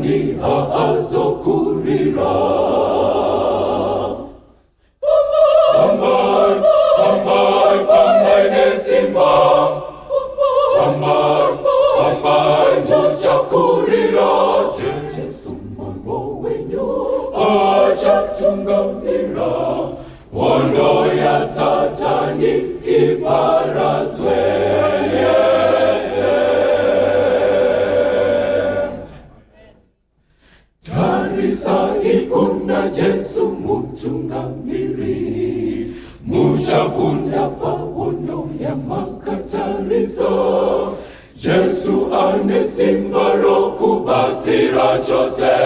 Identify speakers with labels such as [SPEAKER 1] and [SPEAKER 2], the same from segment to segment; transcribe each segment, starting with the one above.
[SPEAKER 1] Satani haazokurira. Fambai nesimba. Fambai muchakurira. Jesu mambo wenyu achatungamira. Hondo ya Satani iparazwe. Ikunda Jesu mutungamiri. Muchakunda pawono ya makatariso. Jesu anesimba rokubatsira chose.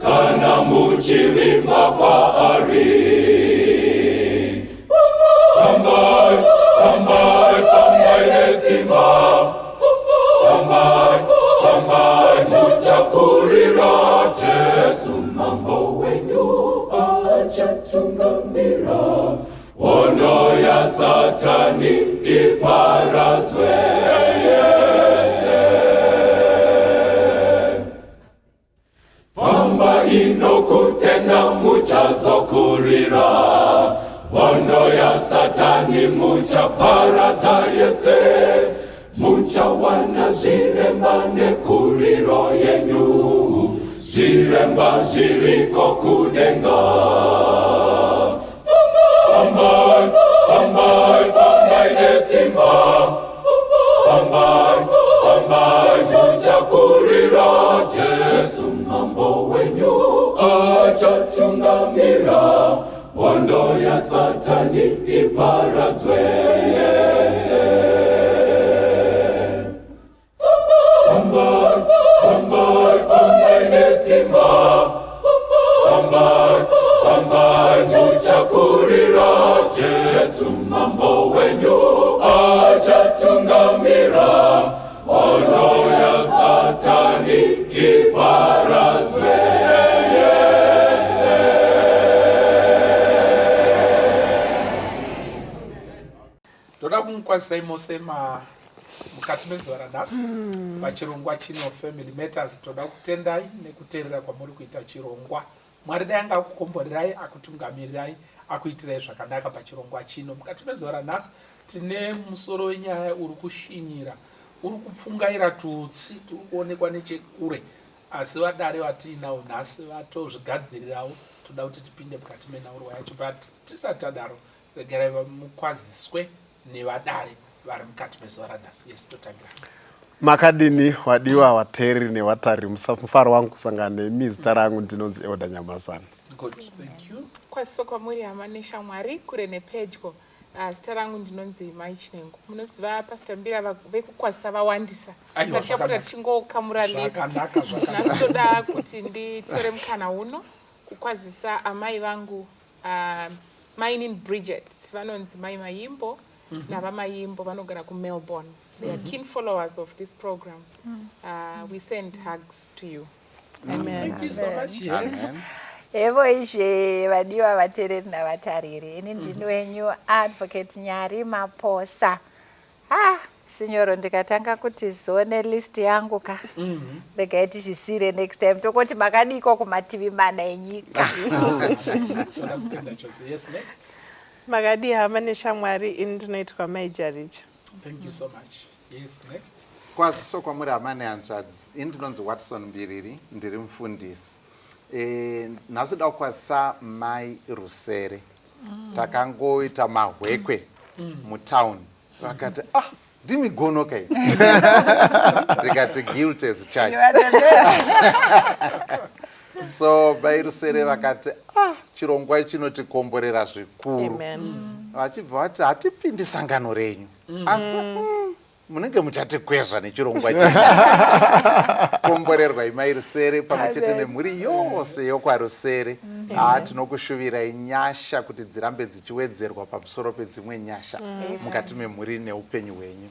[SPEAKER 1] Kana muchilima kwa ari. Fambai nesimba. Fambai muchakurira. Jesu mambo wenyu achatungamira. Hondo ya Satani iparazwe. Famba inokutenda muchazokurira. Hondo ya Satani muchaparadza yese. Muchawana zviremba nekuriro yenyu. Zviremba zviriko kudenga. Fambai nesimba. Fambai muchakurira. Jesu mambo wenyu achatungamira. Hondo ya Satani iparazwe. Fambai nesimba. Fambai muchakurira. Jesu mambo wenyu achatungamira. Hondo ya Satani iparazwe.
[SPEAKER 2] Toda kumkwazisa imosema mukati mezuva ranhasi pachirongwa chino Family Matters. Toda kutendai nekuteerera kwamuri kuita chirongwa. Mwari dai anga akukomborirai, akutungamirirai, akuitirai zvakanaka pachirongwa chino. Mukati mezuva ranhasi tine musoro wenyaya uri kushinyira, uri kupfungaira tutsi turi kuonekwa nechekure, asi vadare vatiinawo nhasi vatozvigadzirirawo. Toda kuti tipinde mukati menhaurwa yacho, but tisati tadaro regerai mukwaziswe nevadare vari mukati mezuva ranhasi. Yes, totangira.
[SPEAKER 3] Makadini wadiwa wateri nevatari mufaro wangu kusangana nemi. Zita rangu ndinonzi Elder Nyamasani.
[SPEAKER 2] Good, thank you.
[SPEAKER 4] Kwasiso kwamuri hama neshamwari kure nepedyo. Zita rangu ndinonzi Mai Chinengo. Munoziva Pastor Mbira vekukwasisa vawandisa. Tachapota tichingokamura list. Nhasi toda kuti nditore mukana uno kukwazisa amai vangu Mainin Bridget. Vanonzi Mai Mayimbo. Nava Mayimbo vanogara kuMelbourne. They are keen followers of this program. We send hugs to you.
[SPEAKER 5] Amen.
[SPEAKER 2] Thank you so much. Yes.
[SPEAKER 5] Evo ishe vadiwa vateereri navatariri. Ini ndini wenyu Advocate Nyari Maposa. Signoro ndikatanga kuti zone list yangu ka. Regai tizvisire next time. Tokoti makadiko kumativi mana enyika.
[SPEAKER 2] Yes, next.
[SPEAKER 6] Magadi hama neshamwari ini ndinoitwa Maijaricha.
[SPEAKER 2] Thank you so much. Yes, next.
[SPEAKER 7] Kwasiso kwamuri hama nehanzvadzi. Ini ndinonzi Watson Mbiriri, ndiri mufundisi. Nhasi da kukwazisa Mai Rusere. Takangoita mahwekwe mutown. Vakati ndimigono kai. Ndikati guilt as charged. So Mai Rusere vakati chirongwa chinotikomborera zvikuru. Vachibva vati hatipindi sangano renyu. Asi munenge muchatikwezva nechirongwa komborerwa Mai Rusere pamwechete nemhuri yose yokwaRusere. Tinokushuvirai nyasha kuti dzirambe dzichiwedzerwa pamusoro pedzimwe nyasha mukati memhuri neupenyu hwenyu.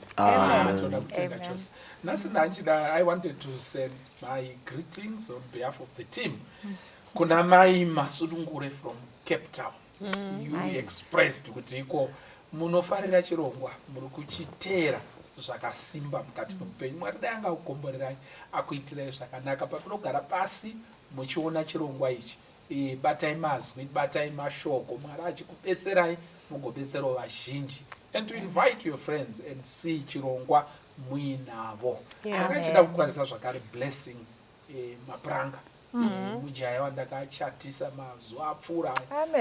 [SPEAKER 2] I wanted to send my greetings on behalf of the team. Kuna Mai Masudungure from Cape Town. You expressed kuti iko munofarira chirongwa, muri kuchiteera zvakasimba mukati meupenyu. Mwari dai angakukomborerai akuitirai zvakanaka. Pamunogara pasi muchiona chirongwa ichi, batai mazwi, batai mashoko, Mwari achikubetserai mugobetserawo vazhinji, and to invite your friends and see chirongwa muinavo. Akachida kukwazisa zvakare Blessing Mapranga, mujaya wandakachatisa mazuva apfuura,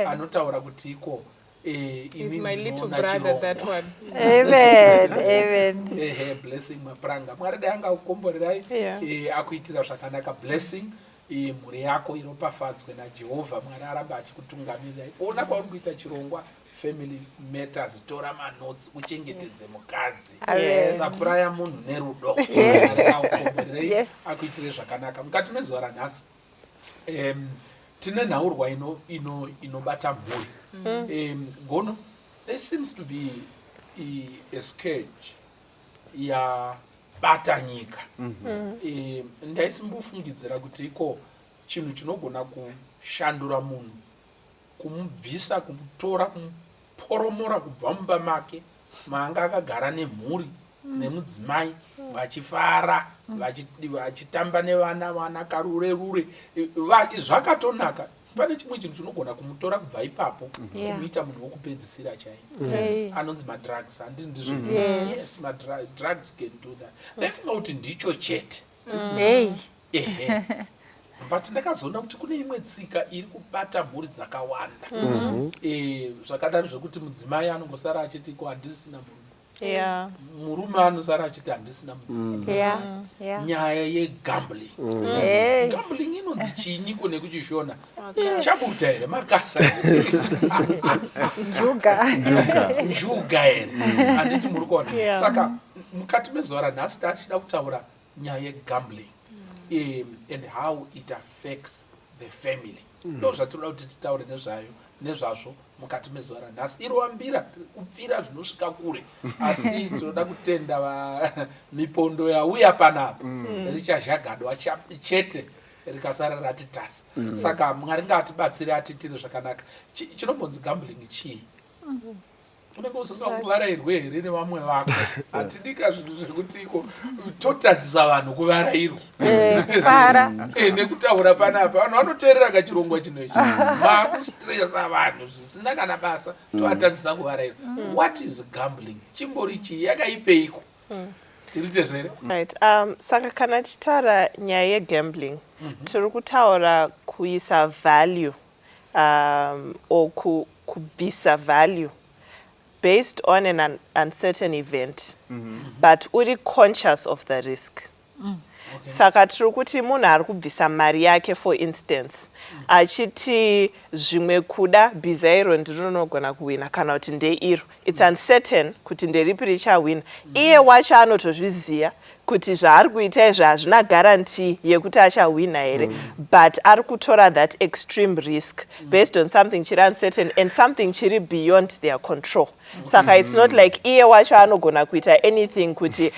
[SPEAKER 2] anotaura kuti iko
[SPEAKER 4] is my little brother, that one.
[SPEAKER 5] Amen. Amen.
[SPEAKER 2] Blessing Mapranga. Mwari dai angakukomborerai akuitira zvakanaka. Blessing, mhuri yako iropafadzwe naJehovha. Mwari aramba achikutungamirai. Ona kwauri kuita chirongwa Family Matters, tora manotes, uchengetedze mukadzi, sapraya munhu nerudo. Mwari akuitire zvakanaka. Mukati mezuva ranhasi tine nhaurwa inobata mhuri. Gono, there seems to be a scourge yabata nyika. Ndaisimbofungidzira kuti iko chinhu chinogona kushandura munhu, kumubvisa, kumutora, kumuporomora kubva mumba make maanga akagara nemhuri nemudzimai, vachifara, vachitamba nevana, vana karure, zvakatonaka. Pane chimwe chinhu chinogona kumutora kubva ipapo kumuita munhu wokupedzisira chaiye, anonzi madrugs. Handisi ndizvo? Yes, madrugs can do that. Ndaifunga kuti ndicho chete, but ndakazoona kuti kune imwe tsika iri kubata mhuri dzakawanda, zvakadaro zvekuti mudzimai anongosara achiti ko handisina murume, murume anosara achiti handisina mudzimai. Nyaya yegambling. Gambling inonzi chinyiko nekuchishona? Chabuta here, makasa njuga here, handiti muri kuona. Saka mukati mezuva ranhasi tachida kutaura nyaya yegambling and how it affects the family. Ndo zvatoda kuti titaure nezvazvo mukati mezuva ranhasi. Irowambira kupfira zvinosvika kure, asi tinoda kutenda mipondo yauya panapa richazhagadwa chete rikasara ratitasa. Saka Mwari ngatibatsire atitire zvakanaka. Chinombonzi gambling chii? Unenge usinga kuvarairwe here nevamwe vako? Hatidika zvinhu zvekuti iko totadzisa vanhu kuvarairwa nekutaura panapa. Vanhu vanoteerera kachirongwa chinoichi, makustresa vanhu zvisina kana basa, tovatadzisa kuvarairwa. What is gambling? Chimbori chii? Yakaipeiko? Tiritezere.
[SPEAKER 6] Right. Saka kana tichitaura nyaya yegambling, tiri kutaura kuisa value or kubvisa value based on an uncertain event, but uri conscious of the risk. Saka tiri kuti munhu ari kubvisa mari yake, for instance, achiti zvimwe kuda bhizairo ndirinogona kuwina kana kuti ndeiro, it's uncertain kuti nderipi richawina. Iye wacho anotozviziva kuti zvaari kuita izvi hazvina guarantee yekuti achawina here, but ari kutora that extreme risk based on something chiri uncertain and something chiri beyond their control. Saka it's not like iye wacho anogona kuita anything kuti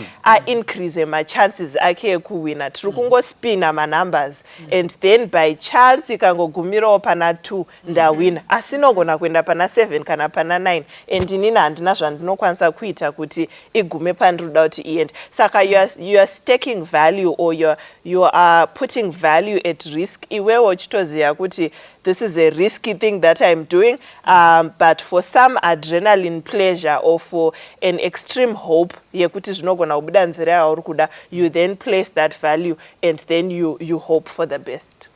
[SPEAKER 6] increase machances ake ekuwina. Tiri kungospina manumbers and then by chance ikangogumirawo pana 2 ndawina, asi inogona kuenda pana 7 kana pana 9 and inini handina zvandinokwanisa kuita kuti igume pandiroda kuti iende. Saka you are staking value, or you are putting value at risk. Iwewe uchitoziva kuti this is a risky thing that I'm doing, but for some adrenaline pleasure or for an extreme hope yekuti zvinogona kubuda nzira yauri kuda, you then place that value and then you hope for the best.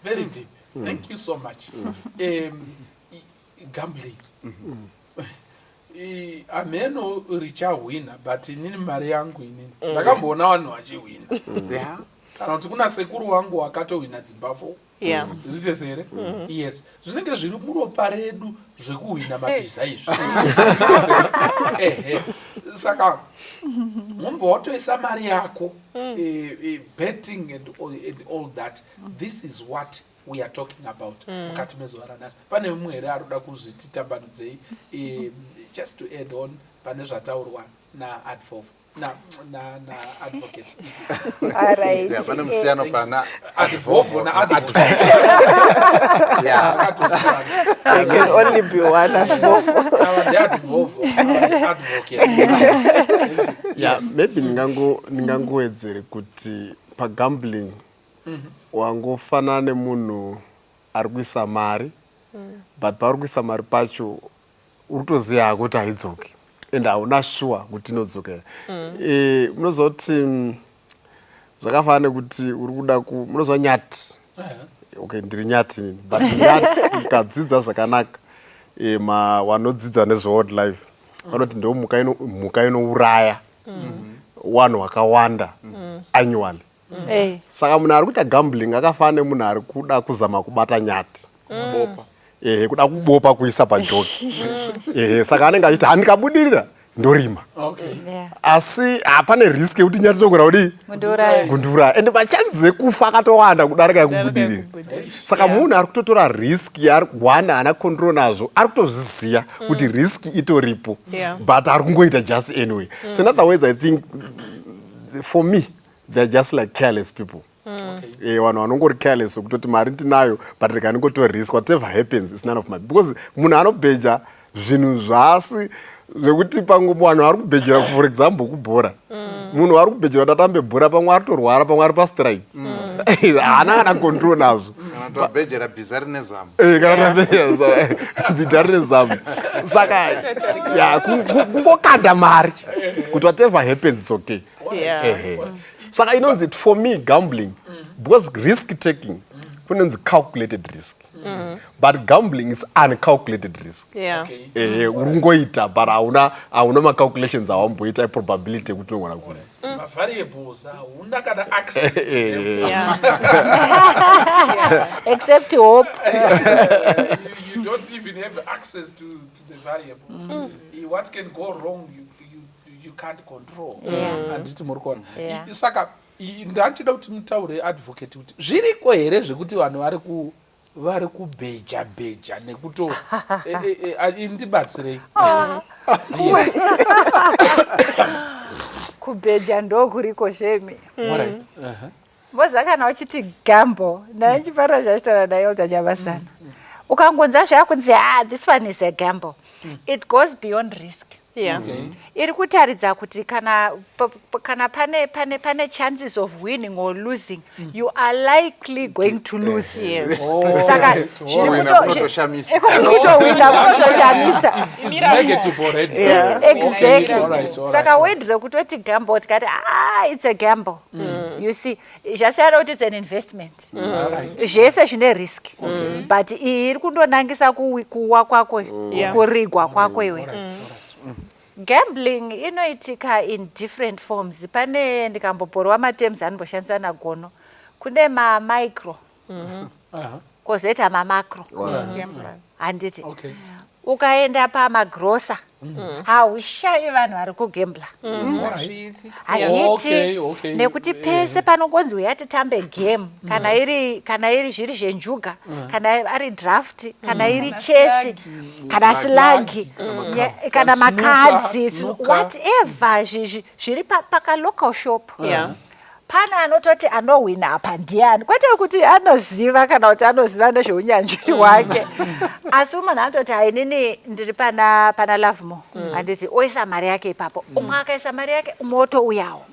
[SPEAKER 2] Very deep. Thank you so much. Gambling. Ameno richawina, but inini mari yangu inini ndakamboona vanhu vachiwina. Kana kuti kuna sekuru wangu wakatowina dzibafo. Zvitezere? Yes. Zvinenge zviri muropa redu zvekuwina mabhiza izvi. Saka mumva watoisa mari yako, betting and all that. This is what we are talking about. Mukati mezuva ranhasi pane mumwe here aroda kuzviti tambanudzei, just to add on pane zvataurwa naAdvolf. advocate.
[SPEAKER 5] All right.
[SPEAKER 7] Yeah, pane musiyano pana
[SPEAKER 2] Advovo na advocate.
[SPEAKER 7] Yeah.
[SPEAKER 6] There can only be one advocate.
[SPEAKER 2] Advocate.
[SPEAKER 3] Yeah, maybe ningangoedzere kuti pagambling wangofana nemunhu ari kuisa mari but pauri kuisa mari pacho uri kutoziva kuti haidzoki and hauna sure kuti inodzoka. Munozoti zvakafanana nekuti uri kuda munozva nyati. Okay, ndiri nyati nini but nyati ukadzidza zvakanaka wanodzidza nezvewildlife vanoti ndo mhuka inouraya wanhu wakawanda annually. Saka munhu ari kuita gambling akafanana nemunhu ari kuda kuzama kubata nyati kuda kubopa kuisa pajoki. Saka anenge achiti handikabudirira ndorima. Asi hapane risk yekuti nyati togona kudi kundiuraya ende machances ekufa akatowanda kudarika yekubudirira. Saka munhu ari kutotora risk yaari kuwanda haana control nazvo ari kutozviziva kuti risk itoripo but ari kungoita just anyway. So in other words, I think for me they're just like careless people. Vanhu vanongori careless wekutoti mari ndinayo but rikaningotora risk, whatever happens is none of my, because munhu anobheja zvinhu zvasi zvekuti pangu vanhu vari kubhejera for example kubhora. Munhu ari kubhejera kuti atambe bhora pamwe ari torwara pamwe ari pastrike haana kana control nazvo.
[SPEAKER 7] Tobhejera bhizari nezamu.
[SPEAKER 3] Kana tobhejera bhidhari nezamu. Saka kungokanda mari kuti whatever happens is okay. Saka inonzi for me gambling because risk taking kunonzi calculated risk but gambling is uncalculated risk. Ungoita but hauna macalculations awamboita probability yekuti unogona kuona
[SPEAKER 2] variables hauna kana access
[SPEAKER 5] except hope.
[SPEAKER 2] You don't even have access to the variables. What can go wrong you can't control. Anditi muri kuona. Saka ndachida kuti mutaure advocate kuti zviriko here zvekuti vanhu vari kubheja nekuto ndibatsirei.
[SPEAKER 5] Kubheja ndo kuriko zvemi. Mboza kana uchiti gambo naye chiparo zvachitaura naye utanyabasana ukangonza zvakunzi this one is a gamble, it goes beyond risk. Iri kutaridza kuti kana pane chances of winning or losing, you are likely going to lose. Saka
[SPEAKER 7] kutoshamisa.
[SPEAKER 2] Negative already.
[SPEAKER 5] Exactly. Saka wedre kutoti gamble tikati it's a gamble. You see, zvasiyana kuti it's an investment. Zvese zvine risk. But iri kundonangisa kuwa kwako, kurigwa kwako iwe. Gambling inoitika in different forms. Pane ndikamboporwa matems anomboshandiswa nagono. Kune micro. Kozoita macro. Handiti. Ukaenda pamagrosa haushayi vanhu vari kugambla. Hazviiti nekuti pese panongonzi uya titambe game kana iri zviri zvenjuga kana ari draft kana iri chesi kana slagi kana makadzi whatever zviri pakalocal shop. Pana anototi anowina apa ndiani kwete kuti anoziva kana kuti anoziva nezveunyanzvi hwake. Asi munhu anototi hainini ndiri pana Lovemore handiti oisa mari yake ipapo umwe akaisa mari yake moto uyawo.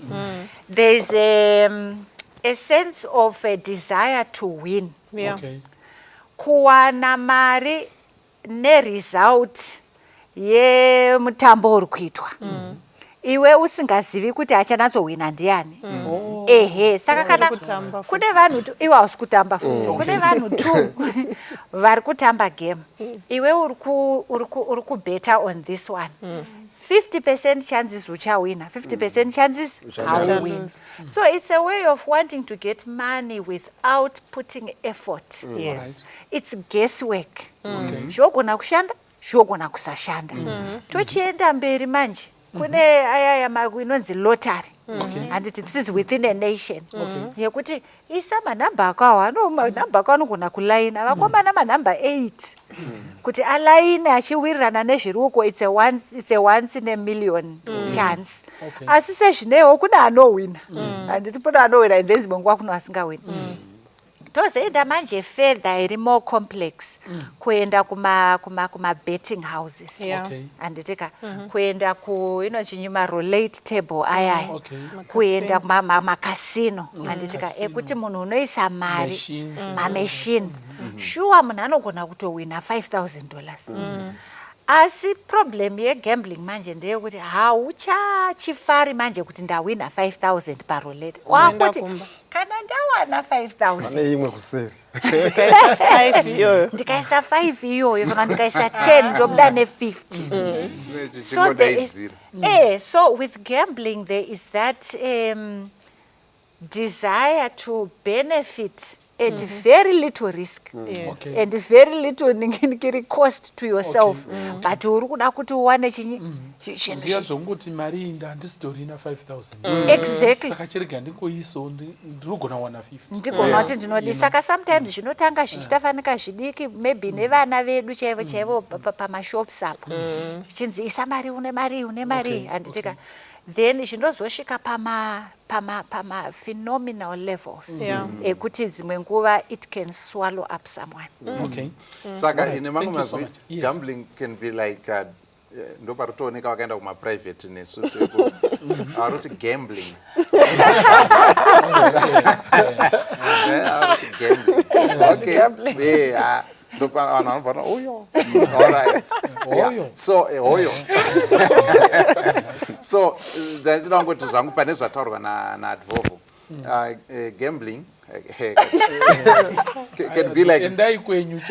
[SPEAKER 5] There is a sense of a desire to win. Kuwana mari neresult yemutambo uri kuitwa iwe usingazivi kuti achanatsohwina ndiani. Saka kana kune vanhu iwe hausi kutamba futi kune vanhu tu vari kutamba game iwe uri kubeta on this one 50% chances uchawina 50% chances hauwin. So it's a way of wanting to get money without putting effort. It's guesswork. Zvogona kushanda zvogona kusashanda. Tochienda mberi manje kune aya inonzi lottery handiti this is within a nation yekuti isa manhamba akawo manhamba ako anogona kulaina vakomana manhamba 8 kuti alaine achiwirirana nezviri uko it's a once in a million chance asi sezvinewo kuna anowina handiti kuna anowina and then zimwe nguva kuno asingawini tozoenda manje further iri more complex kuenda kuma betting houses anditika kuenda inochinyi marolate table ayaya kuenda kumakasino anditika ekuti munhu unoisa mari mamachine sure munhu anogona kutowina $5,000 asi problem yegambling manje ndeyekuti hauchachifari manje kuti ndawina 5,000 parolate wakuti kana ndawana 5,000
[SPEAKER 3] imwe kuseri
[SPEAKER 5] ndikaisa 5 iyoyo kana ndikaisa 10 ndobuda ne-50 so with gambling there is that desire to benefit at very little risk and very little ningiri cost to yourself but uri kuda kuti uwane
[SPEAKER 2] ziya zvonguti mari iyi handisitorina 5,000
[SPEAKER 5] exactly
[SPEAKER 2] saka chirega ndingoiso ndirigona wana 50
[SPEAKER 5] ndigona kuti ndinodi saka sometimes zvinotanga zvichitafanika zvidiki maybe nevana vedu chaivo chaivo pamashops apo chinzi isa mari une mari handitika then zvinozosvika pama phenomenal levels ekuti dzimwe nguva it can swallow up someone
[SPEAKER 7] saka ine mamwe mazwi gambling can be like ndoparutooneka wakaenda kumaprivate nesutu eko aruti gambling so ndandida ngoti zvangu pane zvataurwa naadvovo gambling can be like
[SPEAKER 2] endai kwenyu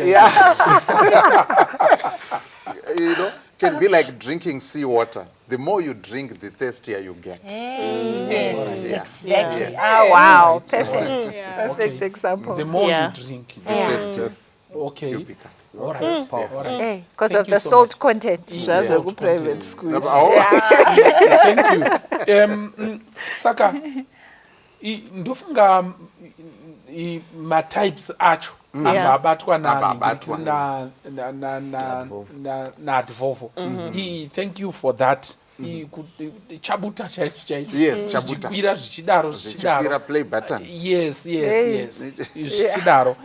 [SPEAKER 7] can be like drinking sea water. The more you drink, the thirstier you get.
[SPEAKER 5] Yes, exactly. Oh, wow, perfect. Perfect example.
[SPEAKER 2] The more you drink,
[SPEAKER 7] the thirstiest
[SPEAKER 2] you
[SPEAKER 7] become.
[SPEAKER 2] All right.
[SPEAKER 5] Because of the salt content.
[SPEAKER 6] Just a private school.
[SPEAKER 2] Thank you. Saka, ndofunga ma-types acho abatwa naadvovo. Thank you for that. Chabuta chaizvo zvichidaro
[SPEAKER 7] play button.
[SPEAKER 2] Yes zvichidaro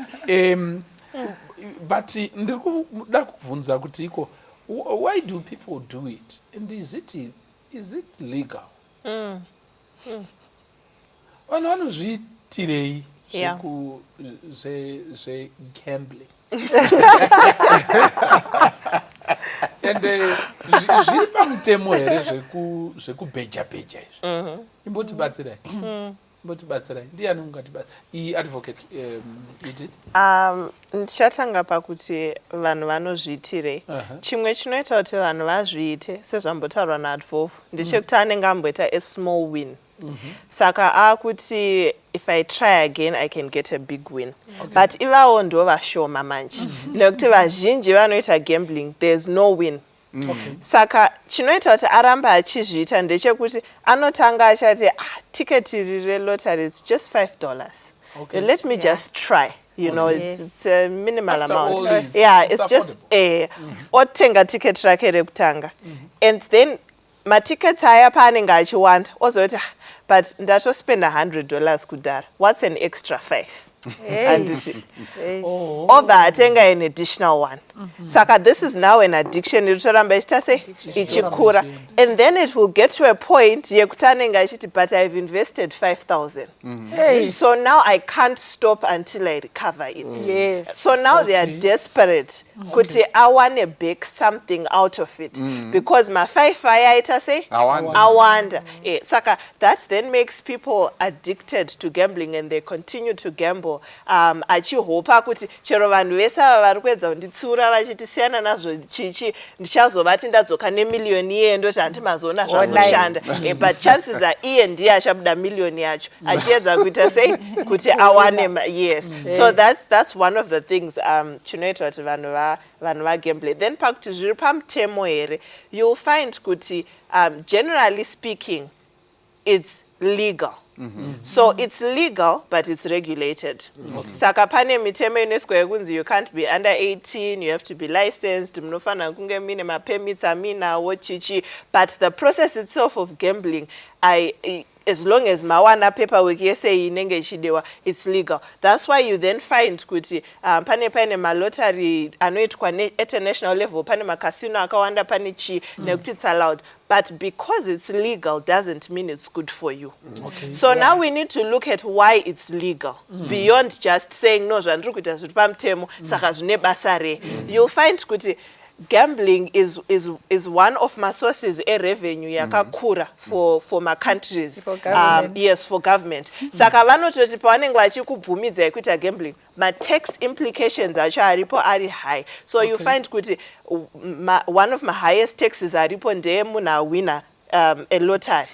[SPEAKER 2] but ndiri kuda kubvunza kuti iko why do people do it and is it legal? Vanhu vanozviitirei zvegambling and zviri pamutemo here zvekubheja izvi? Imbotibatsirai ndiani ungatibatsira advocate iti
[SPEAKER 6] ndichatanga pakuti vanhu vanozviitirei. Chimwe chinoita kuti vanhu vazviite sezvambotaurwa naadvovo ndechekuti anenge amboita a small win. Saka akuti if I try again I can get a big win. But ivavo ndo vashoma manje nekuti vazhinji vanoita gambling there's no win. Saka chinoita kuti aramba achizviita ndechekuti anotanga achati tiketi riri relotary it's just $5. Let me just try. It's a minimal amount. It's just otenga ticket rake rekutanga. And then matickets aya paanenge achiwanda ozoti but ndatospenda $100 kudhara. What's an extra 5? Over atenga an additional one. Saka this is now an addiction. Iritoramba ichitase ichikura. And then it will get to a point yekuti anenge achiti but I've invested 5,000. So now I can't stop until I recover it. So now they are desperate kuti awane back something out of it because ma 5 aya itase awanda. Saka that then makes people addicted to gambling and they continue to gamble. Achihopa kuti chero vanhu vese ava vari kuedza kunditsura vachiti siyana nazvo chichi ndichazovati ndadzoka nemiliyoni iye ndoti handimazoona zvazoshanda but chances are iye ndiye achabuda miliyoni yacho achiedza kuita sei kuti awane so that's one of the things chinoita kuti vanhu vagamble. Then pakuti zviri pamutemo here you'll find kuti generally speaking it's legal. So it's legal, but it's regulated. Saka pane mitemo UNESCO yekunzi you can't be under 18, you have to be licensed, mnofana kunge mine ma permits amina wochichi, but the process itself of gambling, as long as mawana paperwork yese inenge chidewa, it's legal. That's why you then find kuti pane ma lottery anoitwa at a national level, pane ma casino akawanda pane chi nekuti it's allowed. But because it's legal doesn't mean it's good for you. So now we need to look at why it's legal beyond just saying no zvandiri kuita zviri pamutemo saka zvine basa re. You'll find kuti gambling is one of my sources a revenue yakakura for my countries.
[SPEAKER 5] For government.
[SPEAKER 6] Yes, for government. Saka vanototi pavanenge vachikubvumidza kuita gambling, my tax implications acho aripo ari high. So you find kuti one of my highest taxes aripo ndeye munhu awina a lottery.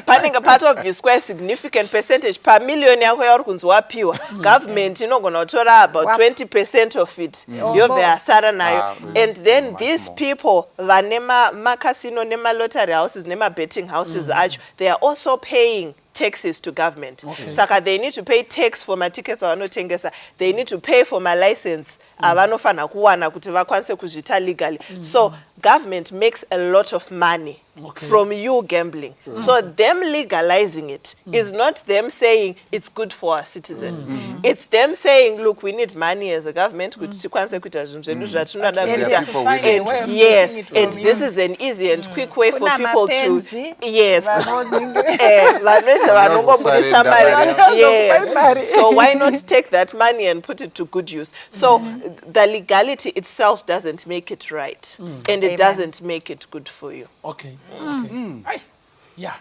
[SPEAKER 6] Panenge patobviswa a significant percentage per million yako yauri kunzi wapiwa. Government inogona kutora about 20% of it. Yobve asara nayo. And then these people vane ma casino nema lottery houses nema betting houses acho, they are also paying taxes to government. Saka they need to pay tax for my tickets avanotengesa. They need to pay for my license. Avanofana kuwana kuti vakwanise kuzvita legally. So government makes a lot of money from you gambling. So them legalizing it is not them saying it's good for our citizen. It's them saying, look, we need money as a government. Yes, and this is an easy and quick way for people to yes. Yes. So why not take that money and put it to good use? So the legality itself doesn't make it right, and it doesn't make it good for you.
[SPEAKER 2] Okay. Yeah.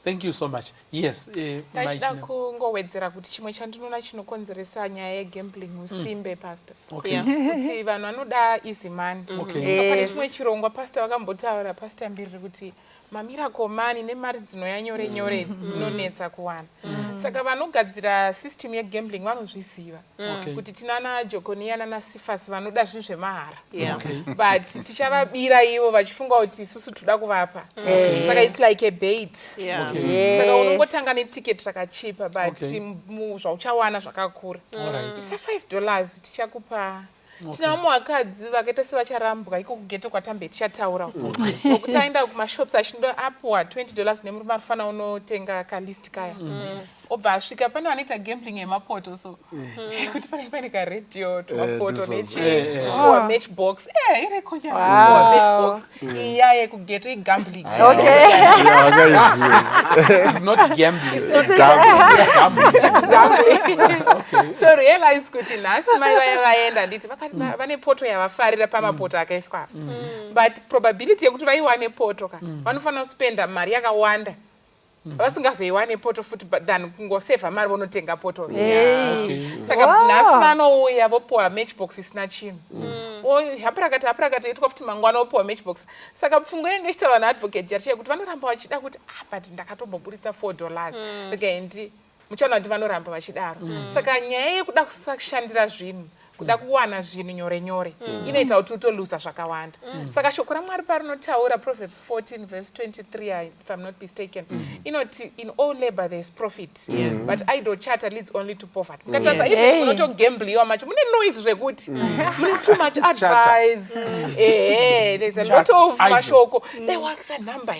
[SPEAKER 2] Thank you so much. Yes.
[SPEAKER 4] Ndachida kungowedzera kuti chimwe chandinoona chinokonzeresa nyaya yegambling usimbe pastor. Kuti vanhu vanoda easy money. Pane chimwe chirongwa pastor vakambotaura pastor Mbiri kuti mamiracle money nemari dzinoya nyore nyore dzinonetsa kuwana. Saka vanogadzira system yegambling vanozviziva kuti tinana Jokoniana na Sifas vanoda zvinhu zvemahara. But tichavabira ivo vachifunga kuti isusu toda kuvapa. Saka it's like a bait. Saka unongotanga neticket rakachipa but zvauchawana zvakakura. Isa $5 tichakupa. Tina vakadzi vakaita sevacharambwa iko kugeto kwatambe tichataura kuti aenda kumashops achindo apuwa $20 nemurume arifana unotenga kalist kaya obva asvika pane vanoita gambling yemapoto so kuti pane karedio tomapoto nechiwa matchbox irekonya matchbox iya yekugeto igambling.
[SPEAKER 2] This is not gambling.
[SPEAKER 3] It's gambling.
[SPEAKER 4] So realize kuti nhasi mai vaya vaenda nditi vane poto yavafarira pamapoto akaiswa. But probability yekuti vaiwane poto vanofanira kuspenda mari yakawanda vasingazoiwane poto futi than kungosevha mari vonotenga poto. Saka nhasi vanouya vopuwa matchbox isina chinhu hapurakata itwa futi mangwana vopuwa matchbox. Saka pfungwa yenge ichitaura naadvocate yaricheye kuti vanoramba vachida kuti but ndakatomboburitsa $4 againdi muchaona kuti vanoramba vachidaro. Saka nyaya yekuda kushandira zvinhu kuda kuwana zvinhu nyore nyore inoita kuti utoluza zvakawanda. Saka shoko raMwari parinotaura Proverbs 14:23 if I'm not mistaken inoti in all labor there is profit but idle chatter leads only to poverty. Mukataza ife munotogambliwa macho mune noise zvekuti mune too much advice. There's a lot of mashoko they works a number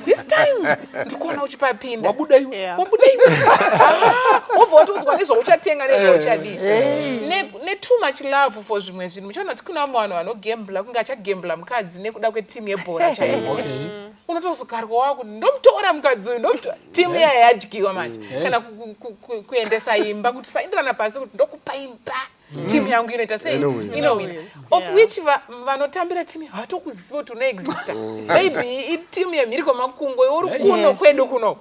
[SPEAKER 4] this time ndikuona uchipapinda wabuda iwe wobva kuti nezvauchatenga nezvauchadii ne too much love for zvimwe zvinhu. Muchaona kuti kuna vanhu vanogambla kunge achagambla mukadzi nekuda kwetimu yebhora chaiyo. Unotozokarwa wako ndomutora mukadzi uyu ndomutora timu iya yadyiwa manje kana kuendesa imba kuti saindirana pasi kuti ndokupa imba timu yangu inoita sei inowina of which vanotambira timu hatokuziva kuti unoexista. Maybe timu yemhiriko makungwe uri kuno kwedu kuno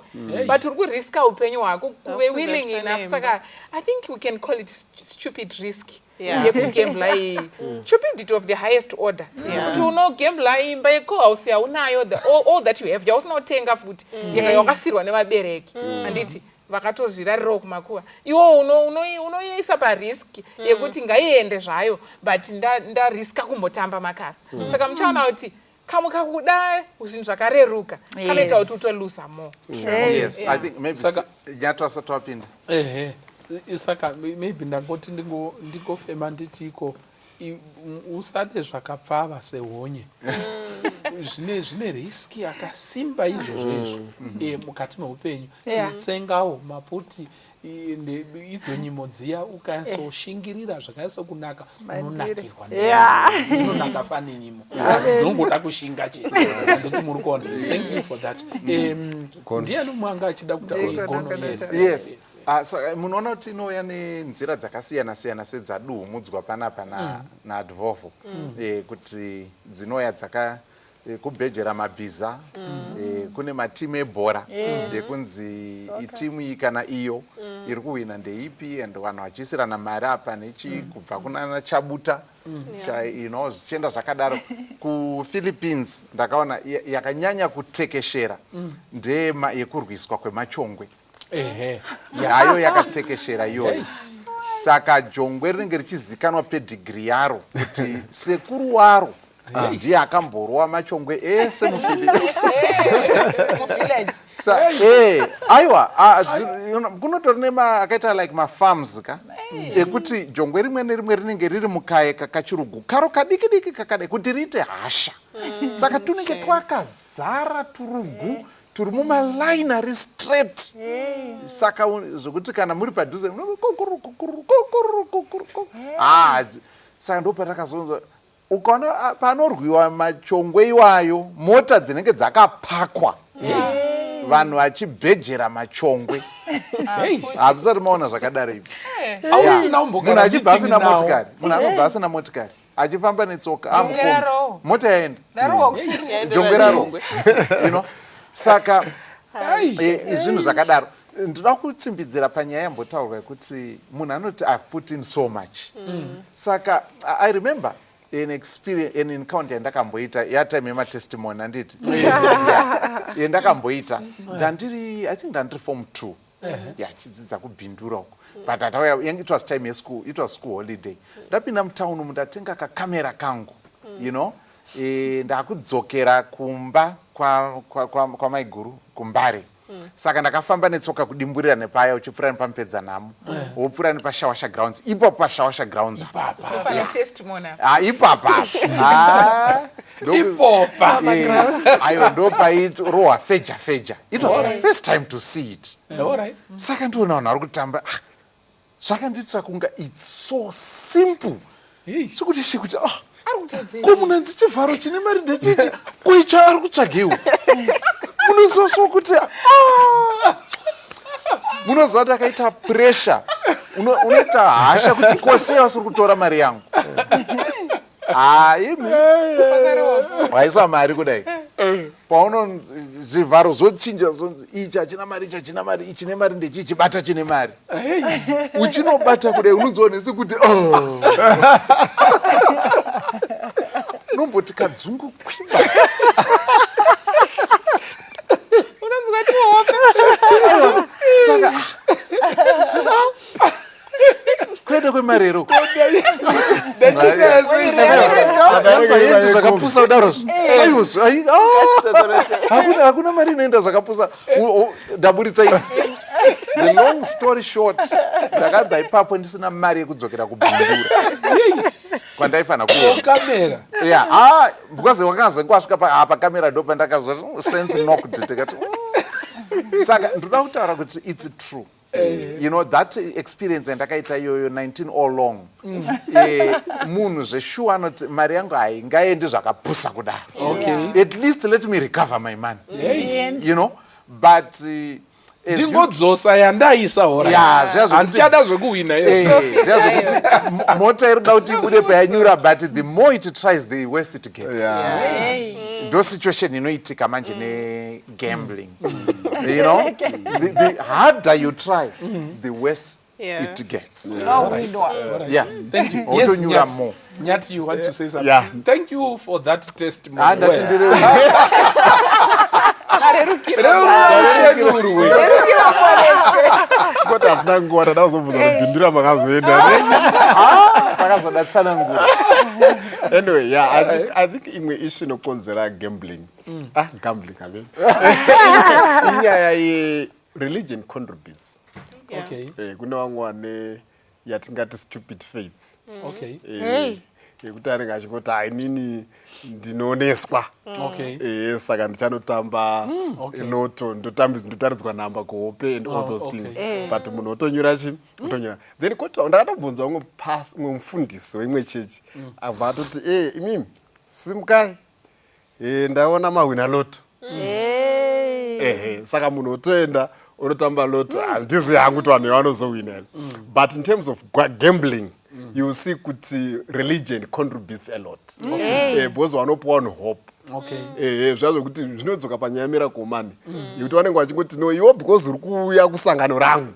[SPEAKER 4] but uri kuriska upenyu hwako kuve willing enough. Saka I think we can call it stupid risk. Yekugambla stupidity of the highest order. Kuti unogambla imba yecohouse yaunayo all that you have yausinotenga futi yakasirwa nevabereki handiti vakatozvirarirawo kumakuva iwo unoisa pariski yekuti ngaiende zvayo but ndariska kumbotamba makasa. Saka muchaona kuti kamuka kuda zvinhu zvakareruka kanoita kuti utolusa more.
[SPEAKER 7] Yes, I think maybe Nyato asati wapinda.
[SPEAKER 2] Saka maybe ndangoti ndingofema nditi iko usade zvakapfava sehonye. Zvine riski yakasimba izvozvo mukati meupenyu. Tsengawo maputi idzo nyimo dziya ukasoshingirira zvakaisokunaka unonakirwa dzinonaka fane nyimo dzinongoda kushinga chete. Handiti muri kuona. Thank you for that. Ndiani mwanga achida kutaura gono?
[SPEAKER 7] Yes. Munoona kuti inouya nenzira dzakasiyana-siyana sedzaduhumudzwa panapa naAdvolvo kuti dzinouya kubhejera mabhiza, kune matimu ebhora ekunzi itimu iyi kana iyo iri kuhwina ndeipi, and vanhu vachiisirana mari apa kubva kuna Chabuta zvichienda zvakadaro. KuPhilippines ndakaona yakanyanya kutekeshera yekurwiswa kwemachongwe. Yayo yakatekeshera iyoyo. Saka jongwe rinenge richizikanwa pedigiri yaro kuti sekuru waro ndiye akamborwa machongwe ese muvillage. Aiwa, kunotori akaita like mafarms ekuti jongwe rimwe nerimwe rinenge riri mukaye kachirugu karo kadiki kakadai kuti riite hasha. Saka tunenge twakazara turugu turi mumalaini ari straight. Saka zvokuti kana muri padhuze saka ndo patakazonzwa ukaona panorwiwa machongwe iwayo, mota dzinenge dzakapakwa vanhu vachibhejera machongwe. Hamusati maona zvakadaro ivi. Munhu achibva asina motikari, munhu anobva asina motikari achifamba netsoka mota yaenda jongwe raro. Saka zvinhu zvakadaro. Ndoda kutsimbidzira panyaya yambotaurwa kuti munhu anoti I've put in so much. Saka I remember an encounter yandakamboita yatime yematestimony handiti yandakamboita I think ndandiri form 2 chidzidza kubhindura uko, but it was time yeschool, it was school holiday. Ndapinda mutown ndatenga kakamera kangu ndakudzokera kumba kwa maiguru kuMbare. Saka ndakafamba netsoka kudimburira nepaya uchipfuura nepamupedza nhamo wopfuura nepashawasha grounds. Ipo pashawasha grounds ipapa ayo ndo pairohwa feja. It was my first time to see it. Saka ndiona vanhu vari kutamba zvakandiitira kunga it's so simple sokuti shekuti komunanzi chivharo chine mari ndechichi kuicha ari kutsvagiwa. Munozoso kuti munozva ndakaita pressure, unoita hasha kuti kosewa suri kutora mari yangu. Waisa mari kudai pauno zvivharo zvochinja zonzi ichi hachina mari, ichi hachina mari, ichi ne mari ndechichi bata chine mari. Uchinobata kudai unozoonesi kuti nomboti kadzungu kwimba. Saka kwenda kwemarero zvakapusa kudarozvo hakuna mari inoenda zvakapusa ndaburitsai. The long story short, ndakabva ipapo ndisina mari yekudzokera kubhindura kwandaifana
[SPEAKER 2] kukamera.
[SPEAKER 7] Because wakazengwasvika pakamera ndo pandakazwa sense knocked ndikati saka ndoda kutaura kuti it's true. That experience yandakaita iyoyo 19 all long. Munhu zveshuwa anoti mari yangu haingaendi zvakapusa kudaro. At least let me recover my money. But
[SPEAKER 2] ndingodzosa yandaisa handichada zvekuhwina
[SPEAKER 7] zvekuti mota irikuda kuti ibude payanyura, but the more it tries the worse it gets. Ndo situation inoitika manje negambling. The harder you try, the worse it gets.
[SPEAKER 2] Thank you.
[SPEAKER 7] Yes, more.
[SPEAKER 2] Nyati, you want to say something? Thank you for that testimony.
[SPEAKER 3] Kota mnangu watadauza mbuza mbindura makazoenda.
[SPEAKER 7] ndakazoda tsanangura.
[SPEAKER 3] Anyway, yeah, I think imwe issue inokonzera gambling. Gambling again. Inyaya religion contributes.
[SPEAKER 4] Yeah.
[SPEAKER 2] Okay.
[SPEAKER 3] Kune vamwe vane yatingati stupid faith.
[SPEAKER 2] Okay.
[SPEAKER 3] Yekuti anenge achingoti inini ndinooneswa.
[SPEAKER 2] Okay.
[SPEAKER 3] Saka ndichanotamba loto ndotaridzwa namba kuhope and all those things. But munhu otonyora chi? Otonyora. Then ndakatobvunza umwe mufundisi weimwe chechi. Abva atoti imimi simukai. Ndaona mahwina loto. Saka munhu otoenda unotamba loto handizi yangu kuti vanhu vanozowina. But in terms of gambling, you see kuti religion contributes a lot. Because vanopuwa hope. Zvazo kuti zvinodzoka panyaya miracle money. Yekuti vanenge vachingoti no iwe because uri kuuya kusangano rangu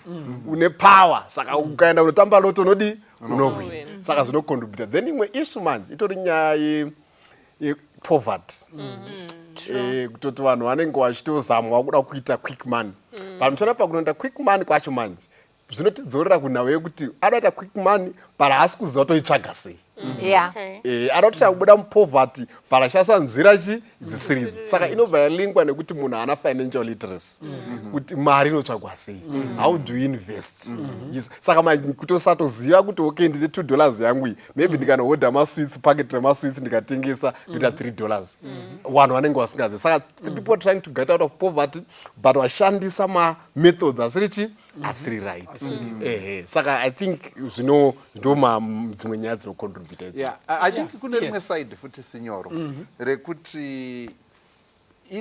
[SPEAKER 3] une power, saka ukaenda unotamba loto unodi unowina. Saka zvinocontribute. Then imwe issue manje itori nyaya yepoverty. Kutoti vanhu vanenge vachitozamwa kuda kuita quick money. Pamuchona pakunoenda quick money kwacho manje zvinotidzorera kunhau yekuti anoita quick money para haasi kuziva toitsvaga sei. Anotosha kubuda mupoverty para achasanzvira chi dzisiridzi. Saka inobva yalingwa nekuti munhu haana financial literacy. Kuti mari inotsvagwa sei. How do you invest? Saka kutosatoziva kuti okay ndine $2 yangu iyi. Maybe ndikanohodha masweets, packet remasweets ndikatengesa ndoita $3. Vanhu vanenge vasingazivi. Saka people trying to get out of poverty but vashandisa methods asiri chi asiri right. Saka I think ndo dzimwe nyaya dzinocontribute.
[SPEAKER 7] Yeah, I think kune rimwe side futi sinyoro rekuti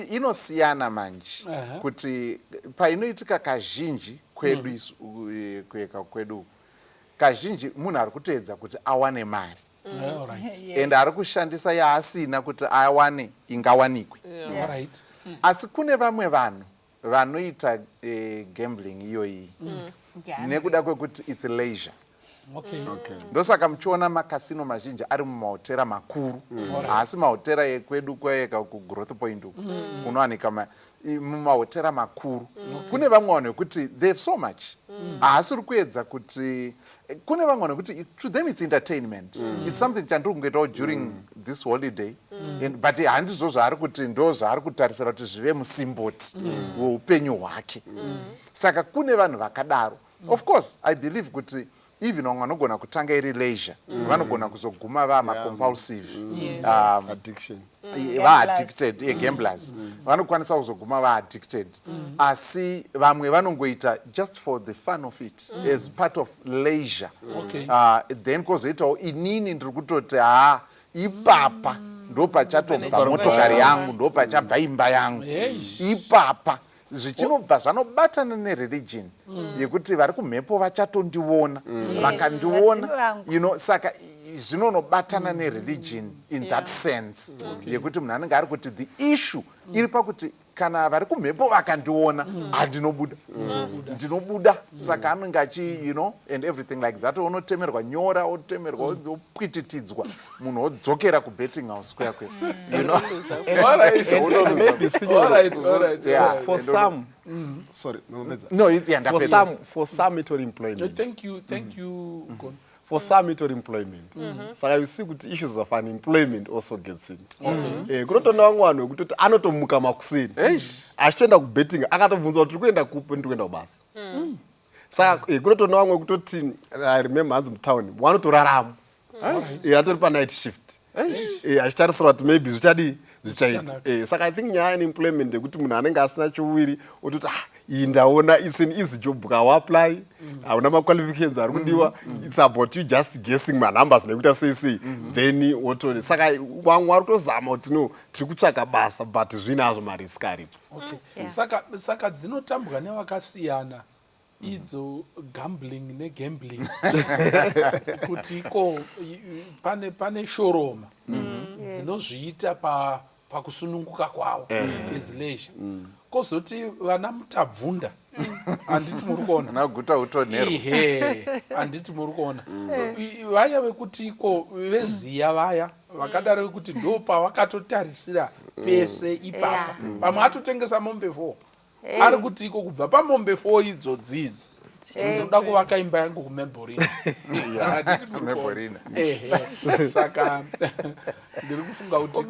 [SPEAKER 7] inosiyana manje kuti painoitika kazhinji kwedu kueka kwedu kazhinji munhu ari kutoedza kuti awane mari and ari kushandisa yaasina kuti awane ingawanikwe. Asi kune vamwe vanhu vanoita gambling iyoyi nekuda kwekuti it's leisure. Ndosaka muchiona makasino mazhinji ari mumahotera makuru, asi mahotera ekwedu kwayeka kugrowth point kunowanika mumahotera makuru. Kune vamwe vanhu vekuti they have so much, asi uri kuedza kuti kune vamwe vanhu vekuti to them it's entertainment. It's something chandiri kungoitawo during this holiday, but handizvo zvaari kuti ndo zvaari kutarisira kuti zvive musimboti weupenyu hwake. Saka kune vanhu vakadaro. Of course I believe kuti even vamwe vanogona kutanga iri leisure, vanogona kuzoguma vamacompulsive
[SPEAKER 3] addiction,
[SPEAKER 7] vaaddicted, gamblers, vanokwanisa kuzoguma vaaddicted. Asi vamwe vanongoita just for the fun of it, as part of leisure. Then kozoitawo inini ndiri kutoti ipapa ndo pachatobva motokari yangu, ndo pachabva imba yangu, ipapa zvichinobva zvanobatana nereligion yekuti vari kumhepo vachatondiona, vakandiona, saka zvinonobatana nereligion in that sense yekuti munhu anenge ari kuti the issue iri pakuti kana vari kumhepo vakandiona ndinobuda. Saka anenge achi and everything like that. Unotemerwa nyora, otemerwa opwititidzwa, munhu odzokera kubetting house kwakwe.
[SPEAKER 3] For some, sorry, for some it will employment.
[SPEAKER 2] Thank you.
[SPEAKER 3] For some it will employment. Saka you see kuti issues of unemployment also gets in. Kunotonda vamwe vanhu vekuti anotomuka makuseni achitoenda kubetting akatobvunza kuti kuenda kupi ndikuenda kubasa. Saka kunotonda vamwe kutoti I remember hanzi mutown vanotorarama atori panight shift achitarisira kuti maybe zvichaita. Saka I think nyaya yeemployment yekuti munhu anenge asina chiuviri ototi iyi ndaona it's an easy job ukawapply hauna maqualifications ari kudiwa, it's about you just guessing manumbers nekuita sei then wotone. Saka vamwe vari kutozama kuti no tiri kutsvaka basa but zvinazvo marisk aripo.
[SPEAKER 2] Saka dzinotambwa nevakasiyana idzo gambling negambling kuti ko pane shoroma dzinozviita pakusununguka kwavo as leisure. Kozoti vana mutabvunda handiti muri kuona
[SPEAKER 7] naguta utonero
[SPEAKER 2] handiti muri kuona vaya vekuti iko veziya vaya vakadaro vekuti ndo pavakatotarisira pese ipapa pamwe atotengesa mombe 4 ari kuti iko kubva pamombe 4 idzo dzidzi ndoda kuvaka imba yangu kumemborina
[SPEAKER 7] Memborina.
[SPEAKER 2] saka ndiri kufunga kuti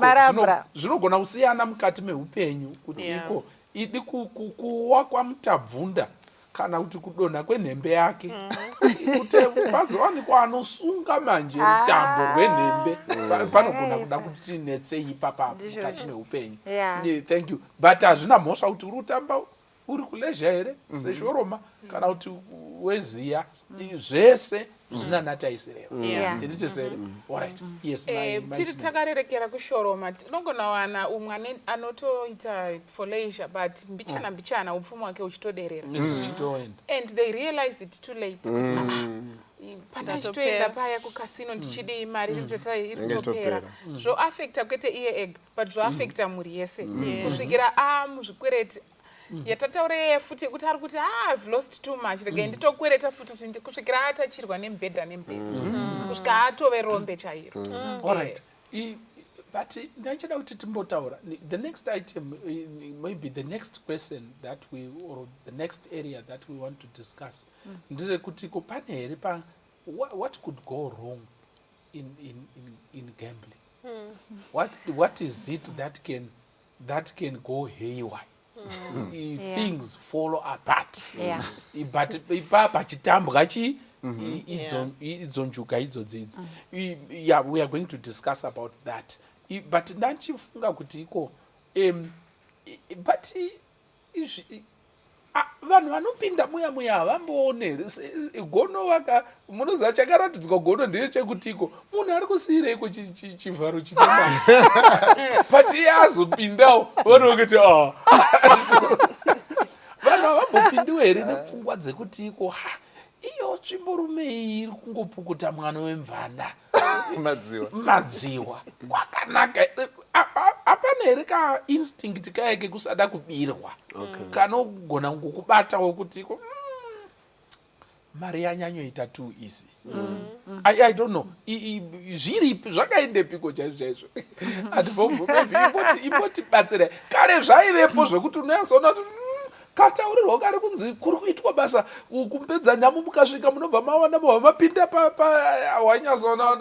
[SPEAKER 2] zvinogona kusiyana mukati meupenyu kuti iko idi kuwa kwamutabvunda kana kuti kudonha kwenhembe yake kuti mazowanikwa anosunga manje rutambo rwenhembe panogona kuda kuti tinetsei ipapa mukati meupenyu. Thank you, but hazvina mhosva kuti uri kutamba uri kulezha here seshoroma kana kuti weziya zvese zvinanataisireva ndiniti sere. Alright, yes,
[SPEAKER 4] tiri takarerekera kushoroma tinogona wana umwe anotoita for leisure but mbichana upfumi wake uchitoderera and they realize it too late pandachitoenda paya kukasino ndichidi mari irikutopera zvoafecta kwete iye ega but zvoafecta mhuri yese kusvikira muzvikwereti yatataure futi kuti ari kuti I've lost too much regai nditokwereta futi kuti kusvikira atachirwa nemubhedha kusvika atove rombe chairo.
[SPEAKER 2] Alright, but ndachida kuti timbotaura the next item, maybe the next question that we, or the next area that we want to discuss ndire kuti ko pane here pa what could go wrong in gambling. What is it that can go haywire? Things fall apart. But ipapa chitambwa chi idzo njuga idzo dzidzi. Yeah, we are going to discuss about that. But ndachifunga kuti iko but vanhu vanopinda muya havamboone gono munoziva chakaratidzwa gono ndeye chekuti iko munhu ari kusiyira iko chivharo chinemana but iye azopindawo vanoketi vanhu havambopindiwo here nepfungwa dzekuti iko iyo tsvimborume iyi iri kungopukuta mwana wemvanda madziwa kwakanaka. Hapana here ka instinct kayake kusada kubirwa kanogona ngokubatawo kuti mari yanyanyoita too easy. I don't know zviripi zvakaendepiko chaizvo handivobvumebi imbotibatsira kare zvaivepo zvekuti unoyazoona kuti kataurirwa kare kunzi kuri kuitwa basa kumpedza nyamu mukasvika munobva mawana mobva mapinda wanyazoona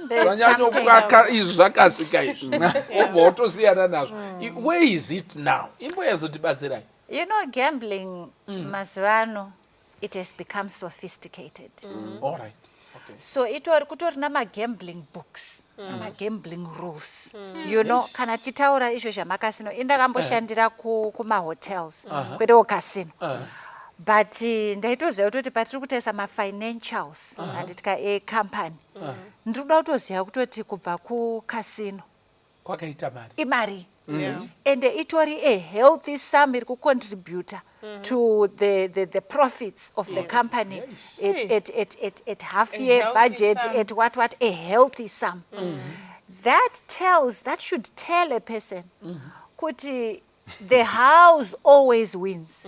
[SPEAKER 2] zvanyanyokaka izvi zvakasika izvi obva wotosiyana nazvo. Where is it now? Imboyazotibatsirai.
[SPEAKER 5] You know, gambling mazuvano it has become sophisticated.
[SPEAKER 2] All right. Okay.
[SPEAKER 5] So kutori namagambling books namagambling rules. You know, kana titaura izvo zvamakasino indakamboshandira kumahotels kwedewo casino. But ndaitoziva kuti patiri kutaisa mafinancials handitika ecompany ndinoda kutoziva kutoti kubva kukasino
[SPEAKER 2] kwakaita mari
[SPEAKER 5] imari and itori a healthy sum iri kucontributa to the profits of the company at half year budget at what a healthy sum. That should tell a person kuti the house always wins.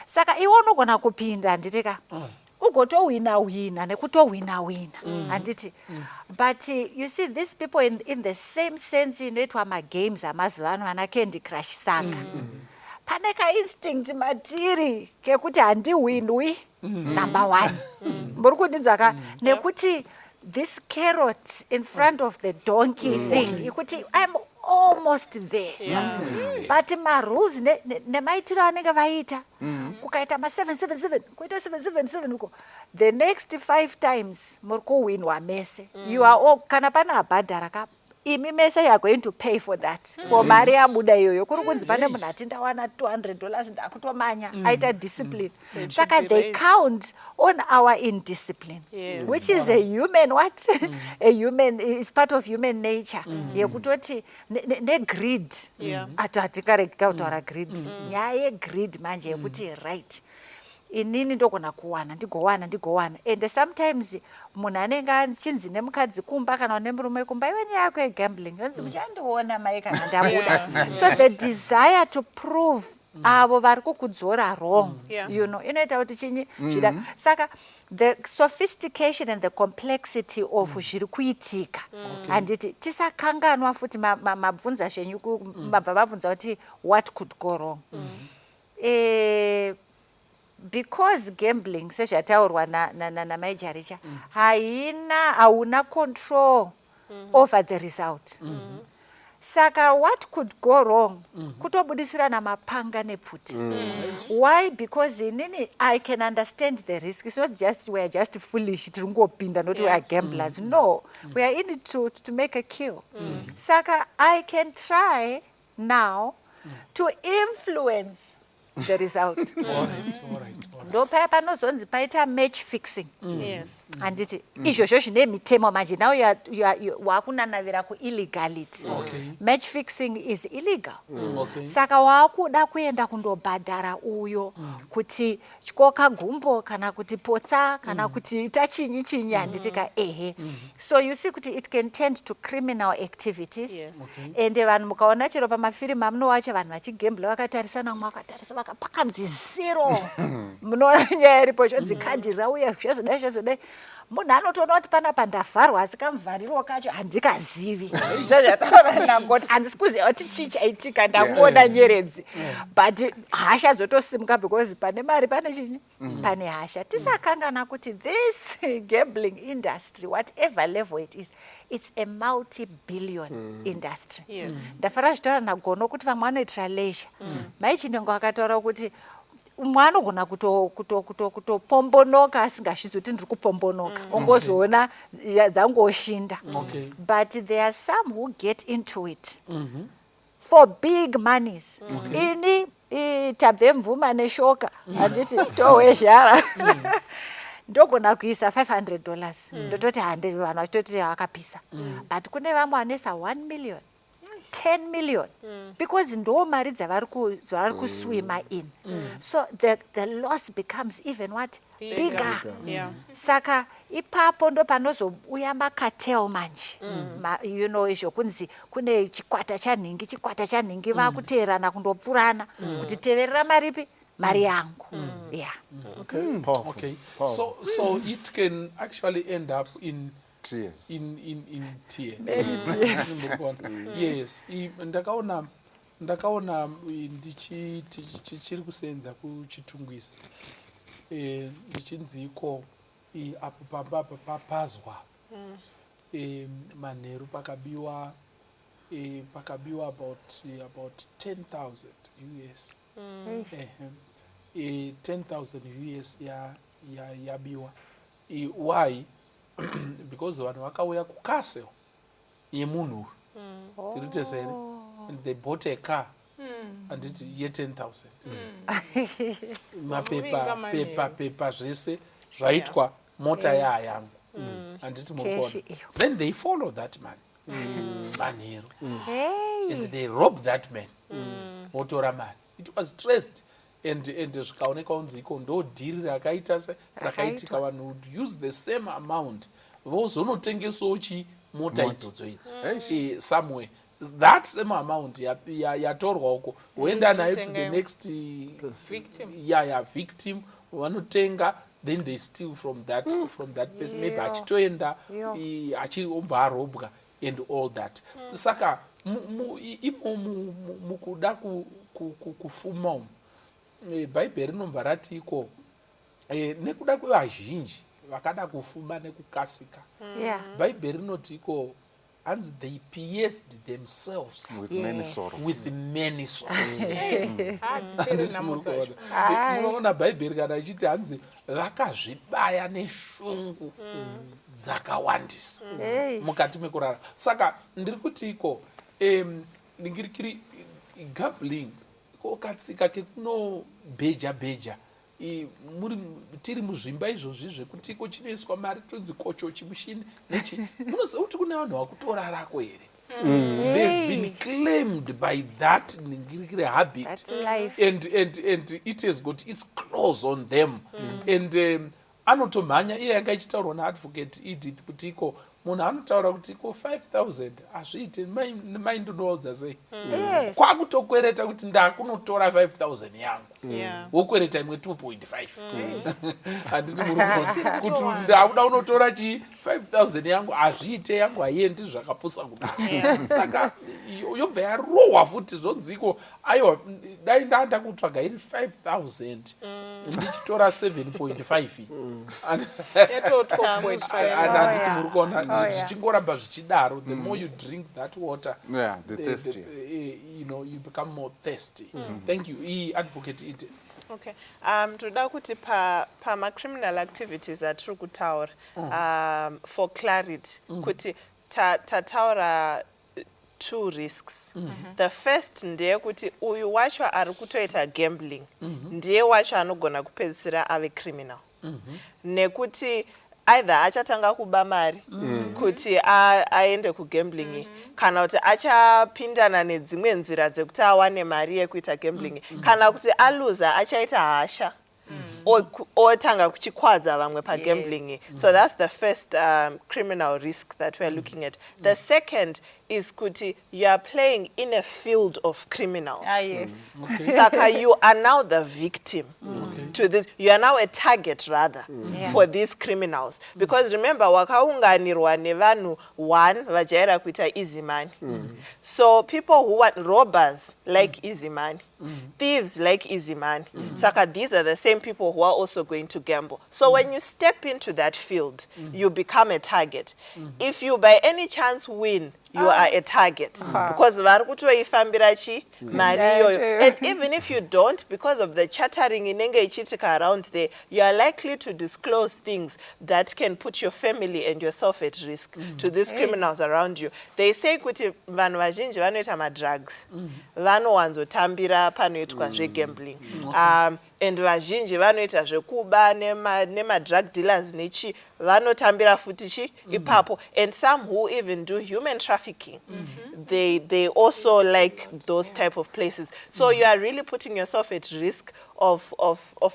[SPEAKER 5] Saka iwe unogona kupinda nditika ugotowina nekutowina handiti. But you see these people in the same sense inoitwa magames amazuvano ana Candy Crush Saga pane ka instinct matiri kekuti handiwinwi number 1 muri kundinzwa nekuti this carrot in front of the donkey thing ikuti I'm almost there. But marules nemaitiro anenge vaita kukaita ma777 kuita 777 uko the next 5 times muri kuwinwa mese you are all kana pana abhadhara imi mese you are going to pay for that for mari yabuda iyoyo kuri kunzi pane munhu ati ndawana $200 ndakutomanya aita discipline. Saka they count on our indiscipline, which is a human a human is part of human nature. Yekutoti negreed atikaregeka kutaura greed nyaya yegreed manje yekuti right inini ndogona kuwana ndigowana and sometimes munhu anenge achinzi nemukadzi kumba kana nemurume kumba iwe nyaya yako yegambling yonzi muchandiona mai kana ndabuda. So the desire to prove avo vari kukudzora wrong you know inoita kuti chinyi zvida. Saka the sophistication and the complexity of zviri kuitika handiti tisakanganwa futi mabvunza zvenyu mabva vabvunza kuti what could go wrong. because gambling sezvataurwa namaijaricha hauna control over the result. Saka what could go wrong? Kutobudisira namapanga nepfuti. Why? Because I can understand the risk. It's not just we are just foolish tiringopinda, not we are gamblers. No, we are in it to make a kill. Saka I can try now to influence the result.
[SPEAKER 2] All right.
[SPEAKER 5] Ndo paya panozonzi paita match fixing.
[SPEAKER 6] Yes.
[SPEAKER 5] Handiti izvozvo zvine mitemo manje. Now wakunanavira ku-illegality. Match fixing is illegal. Saka wakuda kuenda kundobhadhara uyo kuti tyoka gumbo kana kuti potsa kana kuti ita chinyi handitika ehe. So you see kuti it can tend to criminal activities. And vanhu mukaona chero pamafirimu amunowacha vanhu vachigembla vakatarisana mumwe akatarisa pakanzi zero. Munoona nyaya iripo chodzi khadhi rauya zvezvodai munhu anotoona kuti panapa ndavharwa asi kamuvhariro kacho handikazivi. Zvezvataura nangoti handisi kuziva kuti chii chaitika ndakuona nyeredzi. But hasha dzotosimuka because pane mari pane chinyi pane hasha. Tisakangana kuti this gambling industry, whatever level it is, it's a multi-billion industry. Ndafara zvitaura nagono kuti vamwe vanoitira leisure. Maichinengo akataura kuti umwe anogona kutopombonoka asingazvizoti ndiri kupombonoka ongozoona dzangoshinda. But there are some who get into it for big monies. Ini tabve mvuma neshoka handiti towe zhara ndogona kuisa $500 ndototi vanhu vachitoti vakapisa. But kune vamwe vanesa 1 million 10 million because ndo mari dzavari kuswima in. So the loss becomes even what bigger. Saka ipapo ndo panozouya macartel manje. You know izvo kunzi kune chikwata chanhingi vakuteerana kundopfurana kuti teverera maripi mari yangu.
[SPEAKER 2] Okay. So it can actually end up in
[SPEAKER 7] tears.
[SPEAKER 2] In tears. Yes. Ndakaona ndichiri kusenza kuchitungwisa. Ndichinziko apo papazwa. Manheru pakabiwa about 10,000 US. 10,000 US yabiwa. Why? Because vanhu vakauya kukasel yemunhu tirite sere and they bought a car handiti ye10,000 mapepa zvese zvaitwa mota yayangu handiti mukona. Then they follow that man manheru and they rob that man votora mari. It was stressed and zvikaoneka unzi iko ndo dhiri rakaitika vanhu would use the same amount vozonotengesawo mota idzodzo somewhere. That same amount yatorwa uko woenda nayo to the next victim vanotenga, then they steal from that person. Maybe achitoenda achibva arobwa and all that. Saka mukuda kufuma bhaibheri rinomva rati iko nekuda kwevazhinji vakada kufuma nekukasika. Bhaibheri rinoti iko hanzi they pierced themselves with many swords. Munoona bhaibheri kana ichiti hanzi vakazvibaya neshungu dzakawandisa mukati mekurara. Saka ndiri kuti iko ndingirikiri gambling kokatsika kekuno bheja tiri muzvimba izvozvi zvekuti iko chinoiswa mari tonzi kocho chimushini nechi munoziva kuti kune vanhu vakutorarako here. They've been claimed by that ningirikire habit and it has got its claws on them. And anotomhanya iye yanga ichitaurwa naadvocate Edith kuti iko munhu anotaura kuti ko 5,000 hazviiti nemaindinoudza sei
[SPEAKER 5] Yes.
[SPEAKER 2] kwakutokwereta kuti ndakunotora 5,000 yangu
[SPEAKER 6] Yeah.
[SPEAKER 2] wokwereta imwe 2.5 handiti muri kunoti kuti ndakuda unotora chi 5,000 yangu hazviite yangu haiendi zvakapusa kudai saka yobva yarohwa futi zvonziko aiwa dai ndaanda kutsvaga iri 5,000 ndichitora 7.5 handiti muri kuona zvichingoramba zvichidaro the more you drink that water
[SPEAKER 7] Yeah, the thirsty.
[SPEAKER 2] you know you become more thirsty thank you iyi advocate ite
[SPEAKER 6] Okay. Toda kuti pama-criminal activities atiri kutaura for clarity kuti tataura two risks. The first ndeyekuti uyu wacho ari kutoita gambling ndiye wacho anogona kupedzisira ave criminal nekuti either achatanga kuba mari kuti aende kugambling kana kuti achapindana nedzimwe nzira dzekuti awane mari yekuita gambling kana kuti aluza achaita hasha otanga kuchikwadza vamwe pagambling. So that's the first criminal risk that we're looking at. The second is kuti you are playing in a field of criminals.
[SPEAKER 5] Yes.
[SPEAKER 6] Saka, you are now the victim to this. You are now a target rather for these criminals. Because remember, wakaunganirwa nevanhu one vajaira kuita easy money. So people who want robbers like easy money. Thieves like easy money. Saka, these are the same people who are also going to gamble. So when you step into that field, you become a target. If you by any chance win, you are a target because vari kutoifambira chi mari iyoyo. And even if you don't, because of the chattering inenge ichitika around there, you are likely to disclose things that can put your family and yourself at risk to these criminals around you. They say kuti vanhu vazhinji vanoita madrugs vanowanzotambira panoitwa zvegambling and vazhinji vanoita zvekuba nemadrug dealers nechi vanotambira futi chi ipapo, and some who even do human trafficking they also like those type of places. So you are really putting yourself at risk of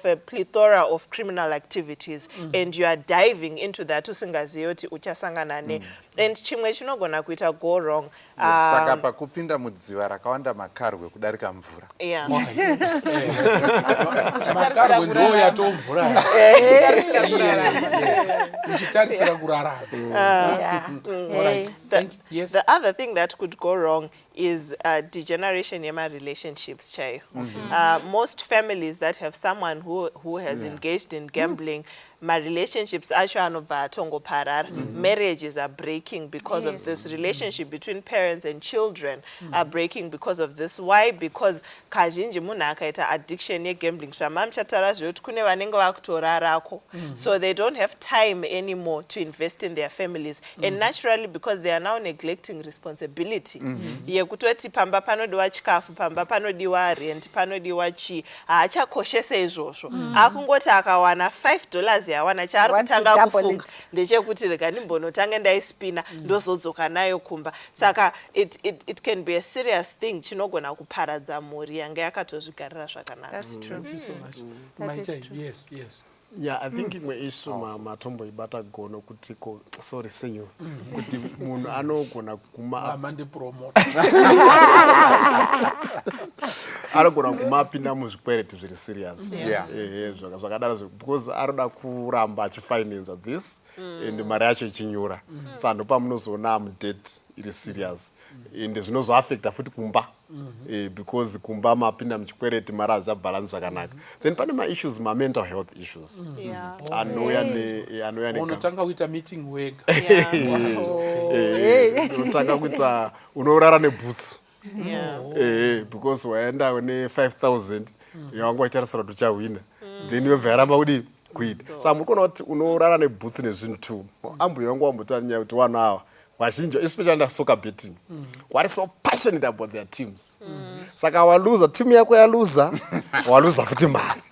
[SPEAKER 6] a plethora of criminal activities and you are diving into that usingazivi kuti uchasangana ne. And chimwe chinogona kuita go wrong.
[SPEAKER 7] Saka pakupinda mudziva rakawanda makarwe kudarika mvura.
[SPEAKER 6] Yeah.
[SPEAKER 2] makarwe ndo yatomvura ichitarisira kurarama.
[SPEAKER 6] The other thing that could go wrong is degeneration in my relationships, Chai. Most families that have someone who has engaged in gambling, my relationships actually marriages are breaking because of this. Relationship between parents and children are breaking because of this. Why? Because kazhinji munhu akaita addiction yegambling zvamamchatara zvekuti kune vanenge vakutorarako, so they don't have time anymore to invest in their families. And naturally, because they are now neglecting responsibility yekutoti pamba panodiwa chikafu, pamba panodiwa rent, panodiwa chi, haachakoshese izvozvo. Akungoti akawana $5 yawana chaari kutanga kufunga ndechekuti rega ndimbonotanga ndaispina ndozodzoka nayo kumba. Saka it can be a serious thing chinogona kuparadza mhuri yange yakatozvigarira zvakanaka.
[SPEAKER 5] That's true.
[SPEAKER 2] Thank you so much.
[SPEAKER 5] That is true.
[SPEAKER 2] Yes.
[SPEAKER 3] Yeah, I think imwe issue matomboibata gono kuti sorry senor kuti munhu anogona
[SPEAKER 2] mandipromota
[SPEAKER 3] anogona kumapinda muzvikwereti zviri serious zvakadaro because aroda kuramba achifinansa this and mari yacho ichinyura saka ndopamunozoona amudate iri serious and zvinozoaffecta futi kumba because kumba mapinda muchikwereti mari hazichabhalansi zvakanaka. Then pane ma-issues ma-mental health issues anouya
[SPEAKER 2] unotanga kuita meeting wega
[SPEAKER 3] unotanga kuita unorara nebhutsu because waenda une 5,000 yawanga wachitarisira kuti uchahwina then yobva yaramba kudi kuita. Saka muri kuona kuti unorara nebhutsu nezvinhu 2 ambuya wangu wambotara nyaya kuti vanhu ava vazhinji especially ndasoccer betting wari so passionate about their teams. Saka waluza team yako yaluza waluza futi mari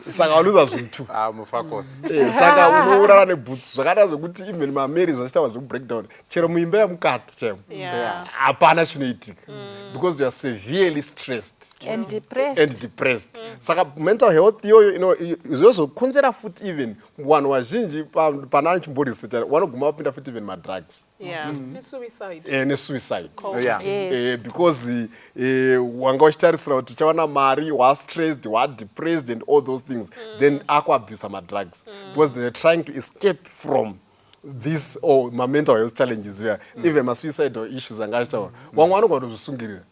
[SPEAKER 3] saka waluza zvinhu 2
[SPEAKER 7] mufakosi
[SPEAKER 3] saka unourara nebhutsu zvakada zvokuti even mamarriage vachitaura zvekubreakdown chero muimba yemukati chaimo hapana chinoitika because you are severely stressed
[SPEAKER 5] and depressed.
[SPEAKER 3] Saka mental health iyoyo zvozokonzera futi even vanhu vazhinji pana anchimboriseta vanoguma vapinda futi even madrugs nesuicide because wanga uchitarisira kuti uchawana mari wastressed wadepressed and all those things then akuabvisa madrugs because they're trying to escape from this or my mental health challenges here even my suicidal issues angachitaura vamwe vanogona kutozvisungirira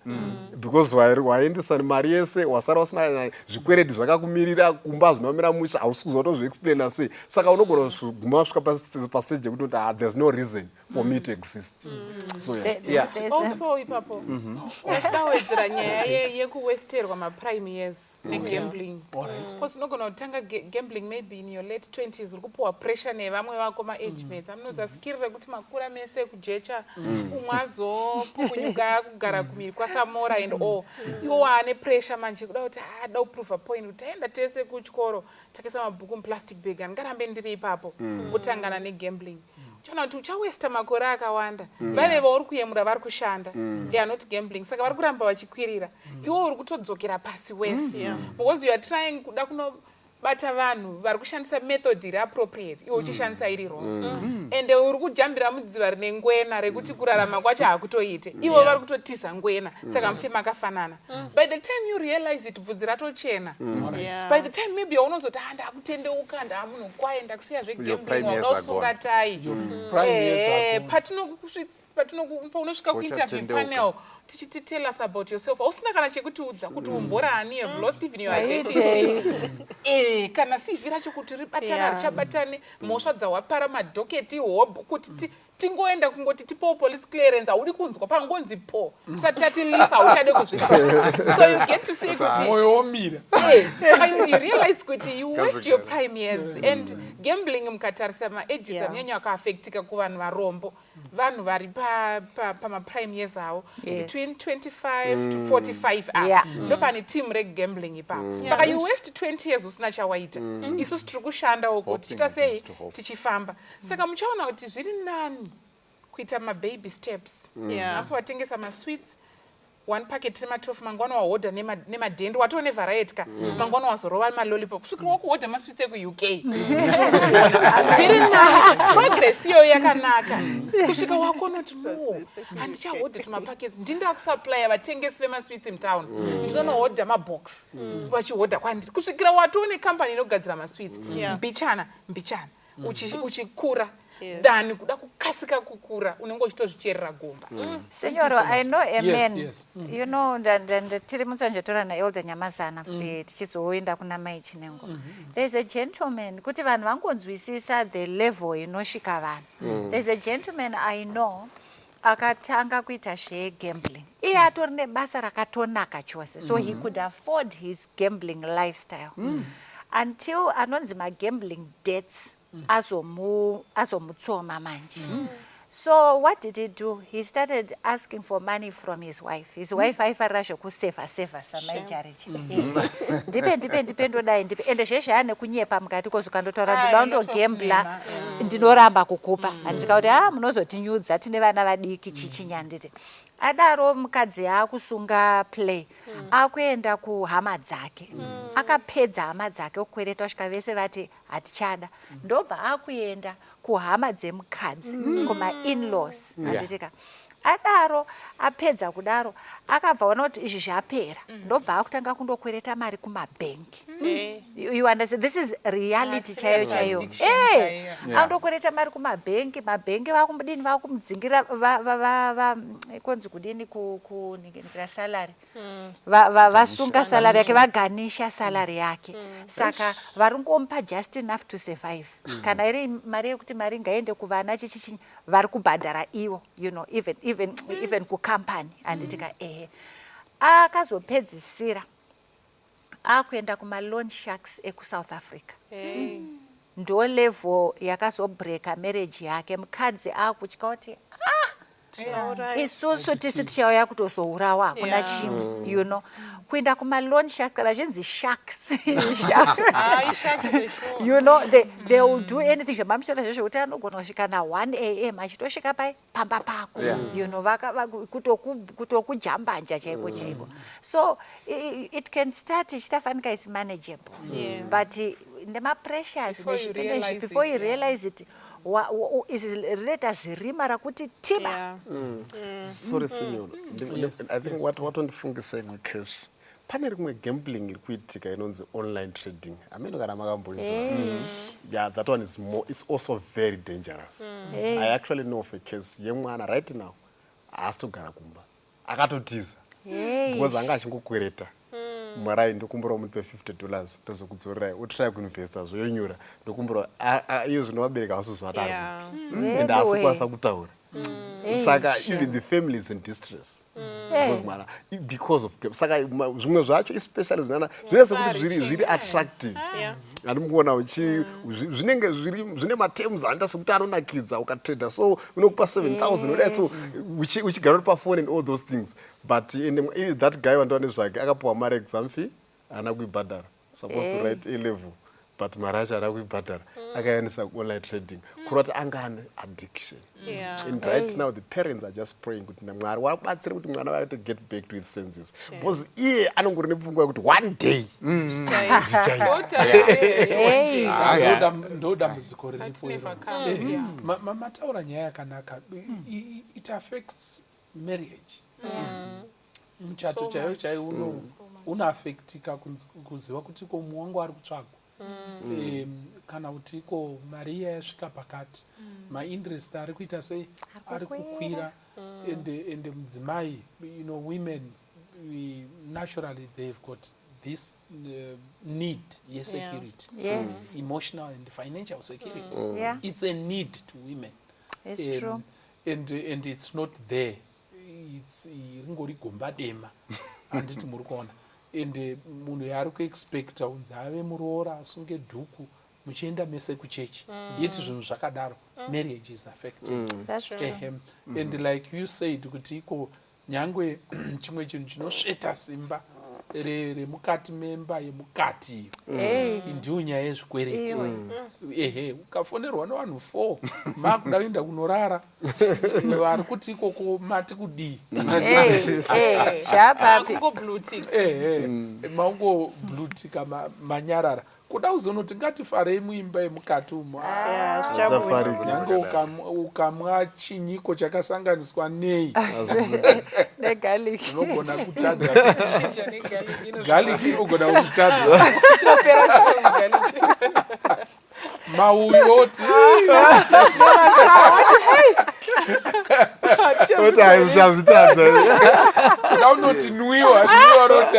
[SPEAKER 3] because waendesa mari yese wasara usina zvikwereti zvakakumirira kumba zvinomira musha hausi kuzotozviexplaina sei saka unogona kuguma wasvika pastage yekuti there's no reason for me to exist so
[SPEAKER 4] also ipapo achidawedzera nyaya yekuwesterwa maprime years negambling because unogona kutanga gambling maybe in your late 20s uri kupuwa pressure nevamwe vako maage mates amunozasikirira kuti makura mese kujecha umwe azopukunyuka kugara kumiri kwasamora and all iwo waane pressure manje kuda kuti ada kuprova point kuti taenda tese kuchikoro takisa mabhuku muplastic bag angarambe ndiri ipapo kutangana negambling chana kuti uchawesta makore akawanda vane vauri kuyemura vari kushanda they are not gambling saka vari kuramba vachikwirira iwo uri kutodzokera pasi wese because you are trying kuda kunobata vanhu vari kushandisa method iri appropriate iwo uchishandisa iri wrong ende uri kujambira mudziva rine ngwena rekuti kurarama kwacho hakutoite ivo vari kutotiza ngwena saka mufema akafanana by the time you realize it bvudzi ratochena by the time maybe unozoti ndakutendeuka ndamunhu kwaye ndakusiya zvegambling wakaosunga tai paunosvika kuinterview panel tichiti tell us about yourself hausina kana chekutiudza kuti umborani you've lost even your identity kana CV racho kuti ribatana richabatane mhosva dzawapara madhoketi hob kuti tingoenda kungoti tipowo police clearance haudi kunzwa pangonzi po kusati tatilisa uchade kuzvifa so you get to see kuti
[SPEAKER 2] moyo womira
[SPEAKER 4] saka you realize kuti you waste your prime years and gambling mukatarisa maages anyanya akaafektika kuvanhu varombo vanhu vari pamaprime years avo between 25 to 45 ndopane team regambling ipapo saka you waste 20 years usina chawaita isusu tiri kushandawo kuti tichita sei tichifamba saka muchaona kuti zviri nani kuita mababy steps asi watengesa masweets 1 packet rema12 mangwana wahodha nemadhende watoo nevariety ka mangwana wazorova malolipo kusvikira wakuhodha masweets ekuuk zviri nani progress iyo yakanaka kusvika wakonoti no handichahodha tumapakets ndindakusuplya vatengesi vemasweets mutown ndinonohodha mabox vachihodha kwandiri kusvikira watoo nekambani inogadzira masweets mbichana uchikura than kuda kukasika kukura unenge uchitozvicherera gomba
[SPEAKER 5] Señor, I know a man you know tiri mutsonjetora naElder Nyamazana tichizoenda kuna mai Chinengo there's a gentleman kuti vanhu vangonzwisisa the level inosvika vanhu there's a gentleman I know akatanga kuita gambling iye atori nebasa rakatonaka chose so he could afford his gambling lifestyle until anonzi magambling debts azomutsoma manje so what did he do? He started asking for money from his wife. His wife aifarira zvekuseva samaijariji ndipe ndodai ndipe ende zveshe ane kunyepa mukati kozokandotaura ndinoda kundogambla ndinoramba kukupa handika kuti munozotinyudza tine vana vadiki chichinyandite adaro mukadzi akusunga play akuenda kuhama dzake akapedza hama dzake okwereta kusvika vese vati hatichada ndobva akuenda kuhama dzemukadzi kuma-in-laws handitika adaro apedza kudaro akabva ona kuti izvi zvapera ndobva akutanga kundokwereta mari kumabhengi you understand this is reality chaiyo andokwereta mari kumabhengi mabhengi vakumudini vakumudzingira konzi kudini kuningira salary vasunga salary yake vaganisha salary yake saka varingomupa just enough to survive kana iri mari yekuti mari ngaende kuvana chichichi vari kubhadhara iwo you know even kukampani handitika akazopedzisira akuenda kuma-loan sharks ekuSouth Africa ndo level yakazobreaka marriage yake mukadzi akutya kuti isusu tisi tichauya kutozourawa hakuna chimwe you know kuenda kuma-loan sharks kana zvinzi sharks you know they will do anything zvemamisoro zvezvekuti anogona kusvika na1 am achitosvika pamba pako you know kutokujambanja chaiko chaiko so it can start ichitafanika it's manageable but nemapressures nezvipembe before you realize it rileta zirima rakuti tiba
[SPEAKER 3] sorry senior I think what ndifungisa imwe case pane rimwe gambling iri kuitika inonzi online trading ameno kana makamboinzwa yeah that one is more it's also very dangerous I actually know of a case yemwana right now haasitogara kumba akatotiza because anga achingokwereta marai ndokumbura muti pe$50 ndozokudzorerai utrai kuinvesta zvoyonyura ndokumbura iyo zvinovabereka vasozvatari ende hasikwanisa kutaura saka even the family is in distress because of saka zvimwe zvacho especially zvinoita sekuti zviri attractive andimkuona zvinenge zvine matems anoita sekuti anonakidza ukatrader so unokupa 7,000 so uchigara uri pafone and all those things but that guy wandaone zvake akapiwa mari exam fee haana kuibhadhara supposed to write A-level but mari acho haana kuibhadhara akaendesa online trading kurati anga ane addiction and right now the parents are just praying kuti namwari wabatsire kuti mwana waite get back to his senses because iye anongori nepfungwa yekuti one day
[SPEAKER 2] ndo dambudziko riripo mataura nyaya yakanaka it affects marriage muchato chaiyo chaiyo unoafektika kuziva kuti ko mumwe wangu ari kutsvagwa kana kuti iko mari iya yasvika pakati mainterest ari kuita sei ari kukwira ende mudzimai you know women naturally they've got this need yesecurity emotional and financial security it's a need to women
[SPEAKER 5] it's true
[SPEAKER 2] and it's not there it's ringori gomba dema handiti muri kuona ende munhu yaari kuexpecta unzi ave muroora asunge dhuku muchienda mese kuchechi yeti zvinhu zvakadaro marriage is affected and like you said kuti iko nyangwe chimwe chinhu chinosveta simba remukati memba yemukati ndiyo nyaya yezvikwereti ukafonerwa nevanhu 4 makuda kuenda kunorara vari kuti ikoko mati kudii maungoblutika manyarara kuda kuzonoti ngatifarei muimba yemukati umo nyange ukamwa chinyiko chakasanganiswa nei unogona kutadza galiki inogona kutadza mauyoti unoti nwiwa noti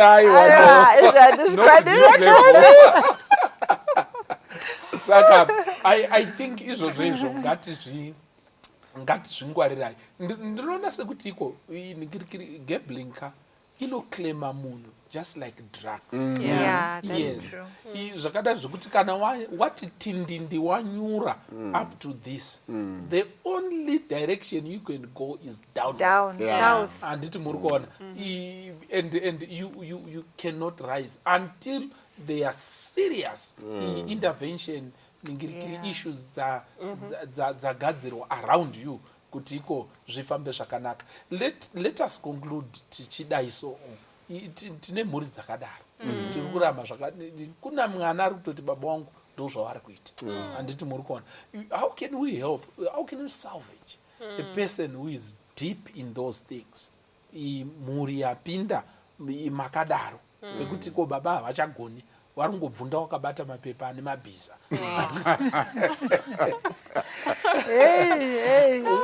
[SPEAKER 2] saka I think izvozvo izvo ngatizvingwarirai ndinoona sekuti iko gambling ka inoclaima munhu just like drugs yes zvakadai zvokuti kana wati tindindi wanyura up to this the only direction you can go is down
[SPEAKER 5] south
[SPEAKER 2] handiti muri kuona and you cannot rise until there are serious intervention ningirikiri issues dzagadzirwa around you kuti iko zvifambe zvakanaka let us conclude tichidai so tine mhuri dzakadaro tiri kuramba kuna mwana ari kutoti baba wangu ndo zvavari kuita handiti muri kuona how can we help how can we salvage a person who is deep in those things mhuri yapinda makadaro pekuti ko baba havachagoni warungobvunda wakabata mapepa ane mabhiza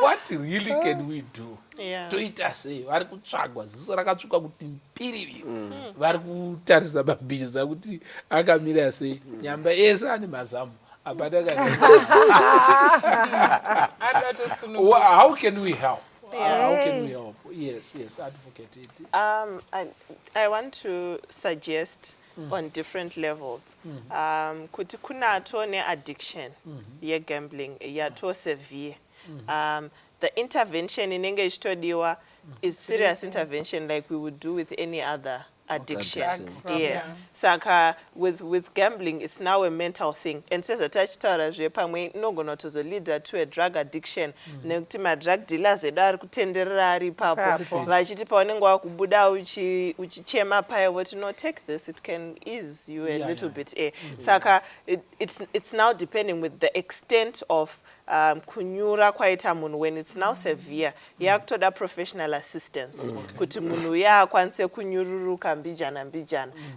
[SPEAKER 2] what really can we do toita sei vari kutsvagwa ziso rakatsvuka kuti mpiriri vari kutarisa mabhiza kuti akamira sei nyamba ese ane mazamu how can we help how can we help yes advocate it
[SPEAKER 6] I want to suggest on different levels kuti kunato ne addiction ye gambling yato severe the intervention inenge ichitodiwa is serious intervention like we would do with any other addiction. Yes. Saka with gambling, it's now a mental thing. And says attached pamwe inogona to lead to a drug addiction. Nekuti ma drug dealers edari kutenderera ari papo. Vachiti paunenge wakubuda uchichema paya what no take this, it can ease you a little bit. Saka it's now depending with the extent of kunyura kwaita munhu when it's now severe yakutoda professional assistance kuti munhu yakwanise kunyururuka mbijana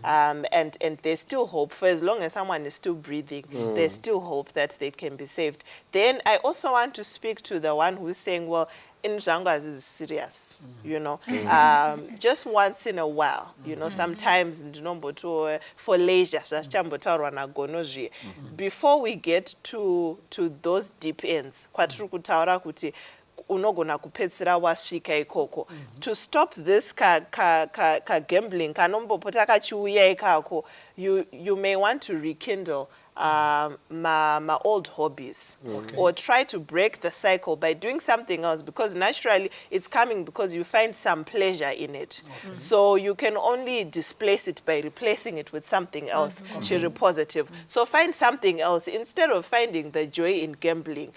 [SPEAKER 6] and there's still hope for as long as someone is still breathing. There's still hope that they can be saved. Then I also want to speak to the one who's saying, well, in Jangas is serious, you know, just once in a while, you know, sometimes for leisure, before we get to those deep ends, unogona kupedzisira wasvika ikoko to stop this gambling kanombopota kachiuya ikako, you may want to rekindle my old hobbies, or try to break the cycle by doing something else, because naturally it's coming because you find some pleasure in it. So you can only displace it by replacing it with something else, positive. So find something else instead of finding the joy in gambling.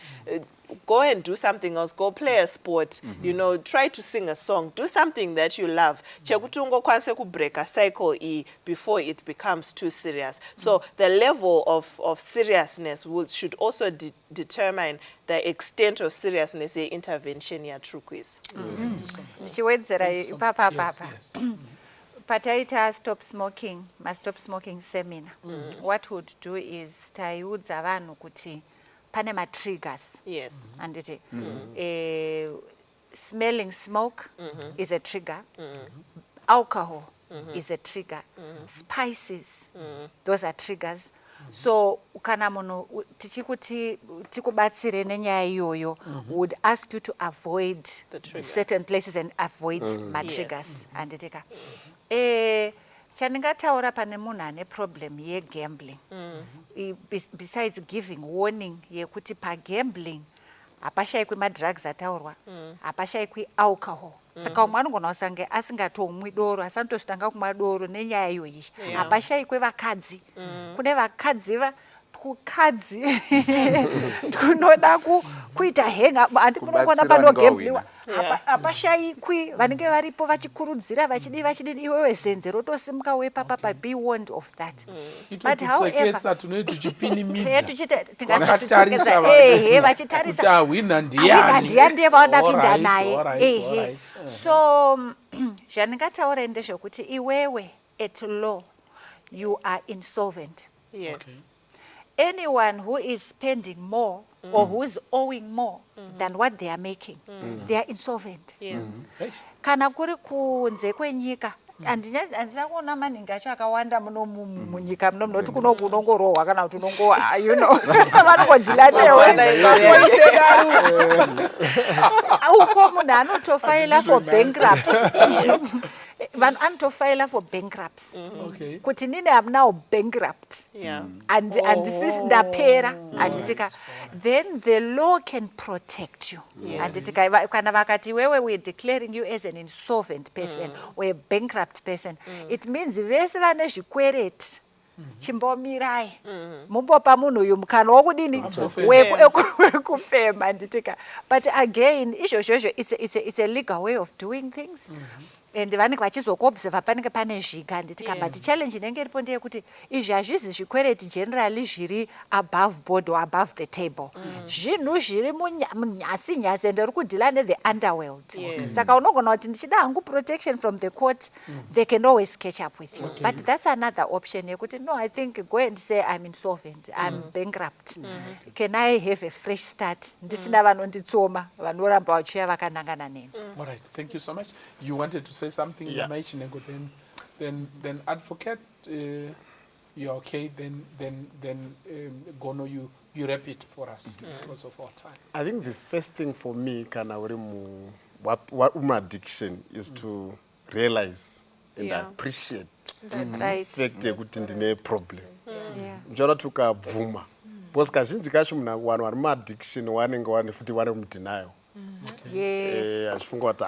[SPEAKER 6] Go and do something else. Go play a sport. You know, try to sing a song. Do something that you love. Chekutungo kwanse kubreak a cycle before it becomes too serious. So the level of seriousness should also determine the extent of seriousness in intervention ya true quiz.
[SPEAKER 5] Pataita stop smoking, must stop smoking seminar. What would do is taiudza vanhu kuti pane ma triggers.
[SPEAKER 6] Yes.
[SPEAKER 5] And smelling smoke is a trigger. Alcohol is a trigger. Spices, those are triggers. So kana munhu tichikuti tikubatsire nenyaya iyoyo would ask you to avoid certain places and avoid my triggers. Anditika chandingataura pane munhu ane problem yegambling, besides giving warning yekuti pagambling hapashayikwi madrugs ataurwa, hapashayikwi alcohol. Saka umwe anogona kusange asingatomwi doro, asandotositanga kumwa doro nenyaya iyoyi. Hapashayikwi vakadzi. Kune vakadzi kukadzi tunoda kuita henga andikunoona panogambliwa hapashayikwi vanenge varipo vachikurudzira vachidi iwewe zenze rotosimuka wepapa. Be warned of that. But however vachitarisa ndiye vanoda kuinda naye. So zvandingataura ndezvekuti iwewe at law you are insolvent.
[SPEAKER 6] Yes.
[SPEAKER 5] Anyone who is spending more or who is owing more than what they are making, they are insolvent. Kana kuri kunze kwenyika, andina kuona maningi acho akawanda munyika muno noti kunongorohwa kana kuti you know vanongodhila uko munhu anotofaila for bankruptcy. Vanhu anotofaila for bankruptcy. Kuti nini am now bankrupt. And this ndapera anditika, then the law can protect you. Anditika kana vakati wewe we are declaring you as an insolvent person or a bankrupt person, it means vese vane zvikwereti chimbomirai mumbopa munhu uyu mukana wokudini wekufema anditika. But again izvozvozvo it's a legal way of doing things. And vanenge vachizokuobserva panenge pane zviga nditika. But challenge inenge iripo ndeyekuti izvi hazvisi zvikwereti generally zviri above board or above the table. Zvinhu zviri munyasi and uri kudhila nethe underworld. Saka unogona kuti ndichida hangu protection from the court, they can always catch up with you. But that's another option yekuti no, I think go and say I'm insolvent, I'm bankrupt. Can I have a fresh start? Ndisina vanonditsoma vanoramba vachiuya vakanangana neni.
[SPEAKER 2] All right, thank you so much. You wanted to say something, then advocate, you're okay, then Gono, you wrap it for us because of our time.
[SPEAKER 3] I think the first thing for me, kana what addiction is to realize and appreciate the fact yekuti ndine problem. Njora tukabvuma. Because kazhinji kacho munhu vanhu vari muaddiction wanenge futi vari mudenial.
[SPEAKER 5] Yes.
[SPEAKER 3] achifunga kuti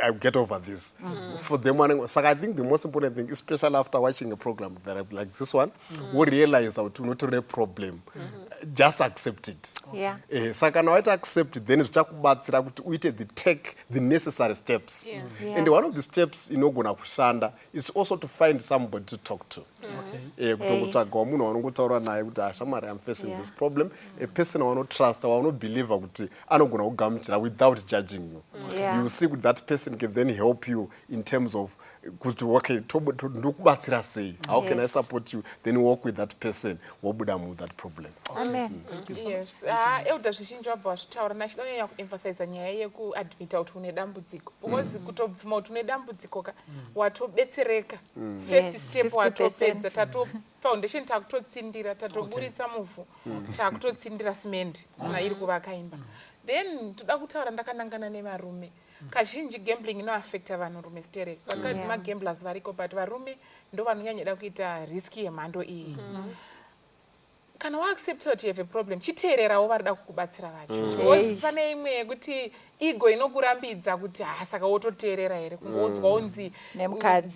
[SPEAKER 3] I'll get over this. For them, so I think the most important thing, especially after watching a program that like this one, we realize that not a problem. Just accept it.
[SPEAKER 5] Yeah.
[SPEAKER 3] Saka now it accept it, then it's to take the necessary steps.
[SPEAKER 6] Yeah.
[SPEAKER 5] Yeah.
[SPEAKER 3] And one of the steps in Ogona Kushanda is also to find somebody to talk to. I'm facing this problem. A person I will not trust, I will not believe without judging you.
[SPEAKER 5] Yeah.
[SPEAKER 3] You see that person can then help you in terms of okay, how can I support you? Then work with that person. What would I move that problem?
[SPEAKER 5] Amen.
[SPEAKER 4] Yes. Eu zvizhinji wabva wazvitaura nachidonyanya kuemphasize nyaya yekuadmita kuti une dambudziko. Because kutobvuma kuti une dambudziko ka watobetsereka. First step watopedza foundation takutotsindira tatoburitsa muvhu takutotsindira cement kana iri kuvaka imba. Then toda kutaura ndakanangana nemarume. Kazhinji gambling inoaffecta vanhurume stereke. Vakadzi magamblers variko but varume ndo vanonyanya kuita riski yemhando iyi. Kana waaccepta kuti you have a problem, chiteererawo varida kukubatsira vacho. Pane imwe yekuti ego inokurambidza kuti saka wototeerera here kungodzwa unzi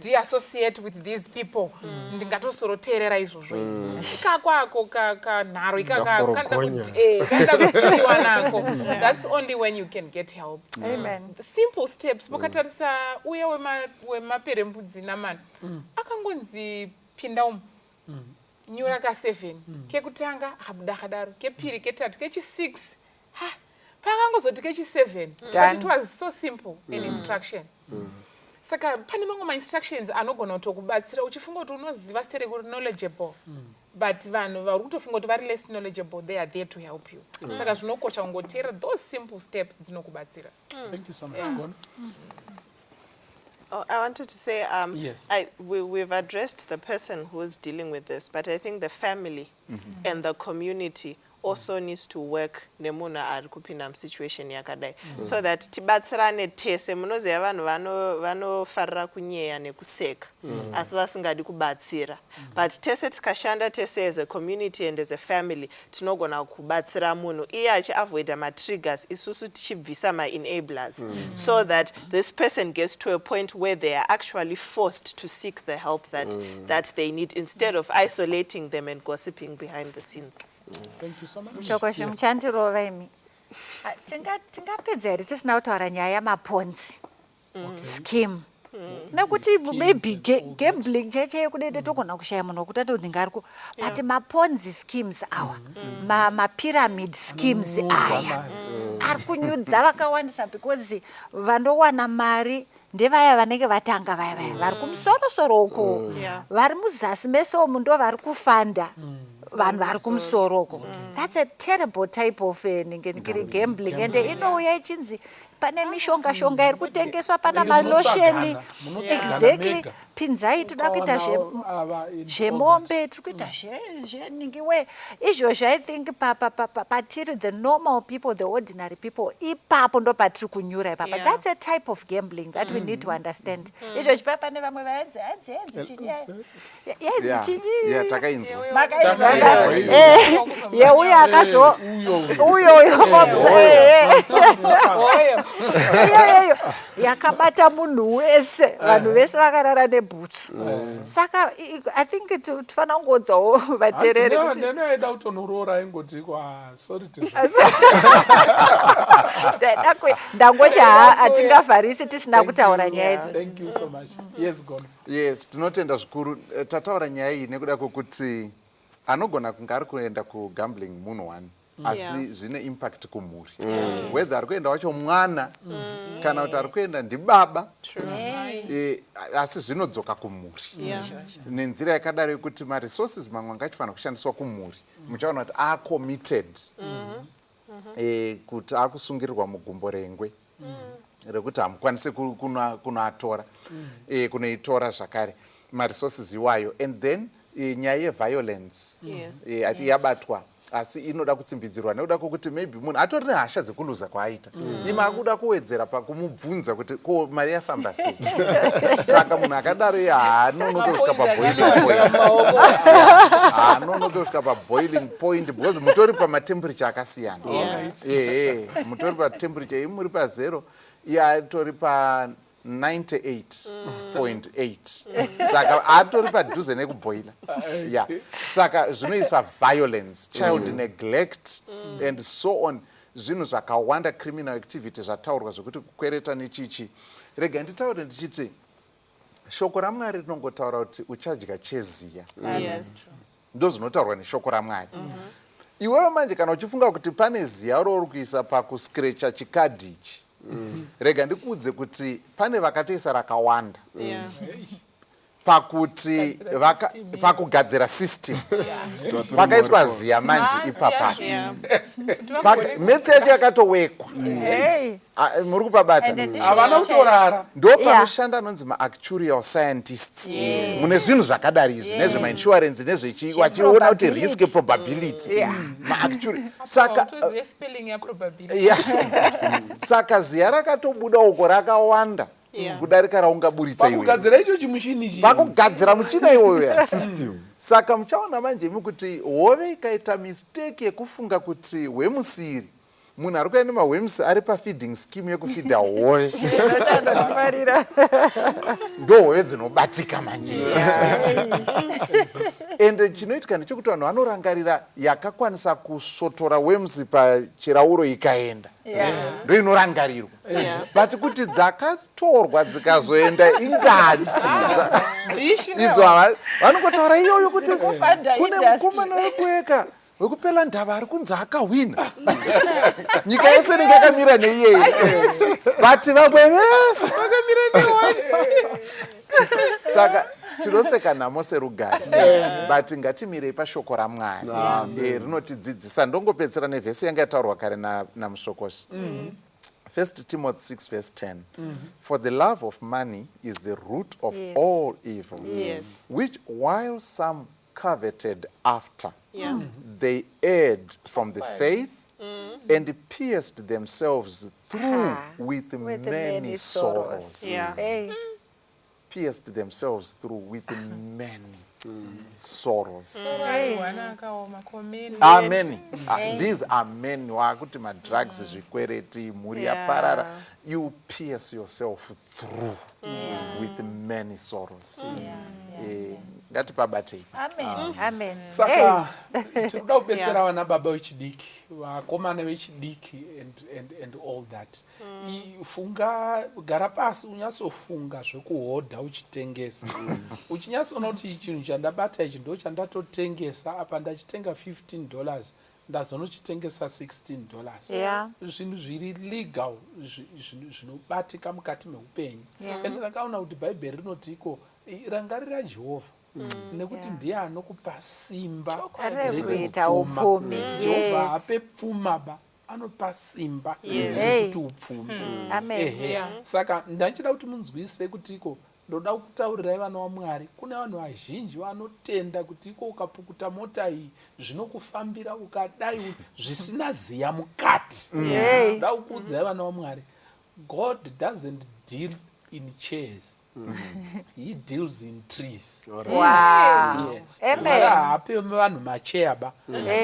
[SPEAKER 4] deassociate with these people. Ndingatosoroteerera izvozvo. Ikakwako kanharo ikakanda kutiwa nako. That's only when you can get help.
[SPEAKER 5] Amen.
[SPEAKER 4] Simple steps. Mukatarisa uye wemaperembudzi namani. Akangonzi pinda umu. Nyura ka 7 kekutanga habuda kadaro kepiri ketatu kechi6 pakangozoti kechi7 but it was so simple in instruction. Saka pane mamwe ma instructions anogona kutokubatsira uchifunga kuti unoziva stere kuti knowledgeable but vanhu vari kutofunga kuti vari less knowledgeable, they are there to help you. Saka zvinokosha kungoteera those simple steps dzinokubatsira.
[SPEAKER 2] Thank you so much.
[SPEAKER 6] Oh, I wanted to say,
[SPEAKER 2] yes.
[SPEAKER 6] We've addressed the person who is dealing with this, but I think the family and the community also needs to work nemuna ari kupinda situation yakadai so that tibatsirane tese. Munoziva vanhu vanofarira kunyeya nekuseka asi vasingadi kubatsira, but tese tikashanda tese as a community and as a family tinogona kubatsira munhu iye achiavoida matriggers, isusu tichibvisa ma-enablers so that this person gets to a point where they are actually forced to seek the help that they need instead of isolating them and gossiping behind the scenes.
[SPEAKER 2] Thank you so much.
[SPEAKER 5] Mshokosho mchandirova imi. Tingapedza here tisina kutaura nyaya yamaponzi scheme. Nekuti maybe gambling cheche kudede togona kushaya munhu wekuti atoti ngariko but maponzi schemes awa mapyramid schemes aya ari kunyudza vakawandisa because vandowana mari ndevaya vanenge vatanga vaya vari kumusoro uko vari muzasi meso omu ndo vari kufanda vanhu vari kumusoro uko. That's a terrible type of gambling and inouya ichinzi pane mishonga iri kutengeswa pana malosheni exactly pinzai toda kuita zvemombe tiri kuita zveningiwe izvozvo. I think patiri the normal people, the ordinary people, ipapo ndo patiri kunyura ipapa. That's a type of gambling that we need to understand. Izvozvo papa nevamwe vaedzi yeuyo akazo uyoyo yakabata munhu wese, vanhu vese vakarara nebhutsu. Saka I think tifana kungodzawo vateereri kuti
[SPEAKER 2] ndinoida kutonoroora ingoti sorry
[SPEAKER 5] ndangoti hatingavharisi tisina kutaura nyaya idzi.
[SPEAKER 2] Thank you so much. Yes, God.
[SPEAKER 7] Yes, tinotenda zvikuru. Tataura nyaya iyi nekuda kwokuti anogona kunge ari kuenda kugambling munhu wani asi zvine impact kumhuri, whether ari kuenda wacho mwana kana kuti ari kuenda ndibaba, asi zvinodzoka kumhuri nenzira yakadaro yekuti maresources mamwe angachifanira kushandiswa kumhuri muchaona kuti acommitted kuti akusungirirwa mugumbo rengwe rekuti hamukwanisi kunoatora kunoitora zvakare maresources iwayo. And then nyaya yeviolence yabatwa asi inoda kutsimbidzirwa nekuda kwokuti maybe munhu atori nehasha dzekuluza kwaaita ima akuda kuwedzera pakumubvunza kuti ko mari yafamba sei. Saka munhu akadaro iye haanonoke kusvika paboiling point because mutori pamatemperature akasiyana. Mutori patemperature imuri pa0 iye atori pa 98.8 saka atori padhuze nekuboila. Saka zvinoisa violence, child neglect and so on, zvinhu zvakawanda criminal activity zvataurwa zvokuti kukwereta nechichi. Rega nditaure ndichiti shoko raMwari rinongotaura kuti uchadya cheziya. Ndo zvinotaurwa neshoko raMwari. Iwewe manje kana uchifunga kuti pane ziya uri kuisa pakuscratcha chikadhi ichi, rega ndikuudze kuti pane vakatoisa rakawanda pakuti pakugadzira system pakaiswa ziya manje ipapa metsi yacho yakatowekwa. Muri kupabata
[SPEAKER 2] havana kutorara.
[SPEAKER 7] ndo panoshanda anonzi maactuarial scientists mune zvinhu zvakadari izvi nezvemainsurance nezvevachiona kuti risk probability saka ziya rakatobuda uko rakawanda kudarika raungaburitsa iwe
[SPEAKER 2] pakugadzira icho chimushini
[SPEAKER 7] pakugadzira muchina iwoyo system. Saka muchaona manje imi kuti hove ikaita mistake yekufunga kuti hwemusiri munhu ari kuenda mahwemsi ari pafeeding scheme yekufidha hove ndo hove dzinobatika manje. Ende chinoitika ndechekuti vanhu vanorangarira yakakwanisa kusotora hwemsi pachirauro ikaenda ndo inorangarirwa, but kuti dzakatorwa dzikazoenda ingani idzo vanongotaura iyoyo kuti kune mukomana wekuweka wekupela ndava ari kunzi akahwina nyika yese inenge yakamira neiyeyo but vamwe vese saka tinoseka nhamo serugare but ngatimirei pashoko raMwari rinotidzidzisa. Ndongopedzera nevhesi yanga yataurwa kare namusvokoshi. 1 Timothy 6 verse 10. For the love of money is the root of all evil, which while some coveted after, they erred from the faith and pierced themselves through with many sorrows. Pierced themselves through with many sorrows. Amen. These are many. Wakuti madrugs zvikwereti mhuri yaparara. You pierce yourself through with many sorrows. Ngatipabatei.
[SPEAKER 5] Amen.
[SPEAKER 2] Saka tinoda kubetsera vana baba vechidiki, vakomana vechidiki and all that. Funga gara pasi unyasofunga zvekuhodha uchitengesa. Uchinyasona kuti chinhu chandabata ichi ndo chandatotengesa apa ndachitenga $15 ndazonochitengesa $16. Zvinhu zviri legal zvinobatika mukati meupenyu. And ndakaona kuti bhaibheri rinotiko rangarira Jehovha. Nekuti ndiye anokupa simba
[SPEAKER 5] rekuita upfumi.
[SPEAKER 2] Jehovha ape pfuma ba anopa simba rekuti upfumi. Saka ndachida kuti munzwise kutiko ndoda kutaurirai vana vaMwari kune vanhu vazhinji vanotenda kuti iko ukapukuta mota iyi zvinokufambira ukadai zvisina ziya mukati. Ndoda kukuudzai vana vaMwari, God doesn't deal in chairs. He deals in trees.
[SPEAKER 5] Wow.
[SPEAKER 2] Yes. Haape vanhu macheya ba,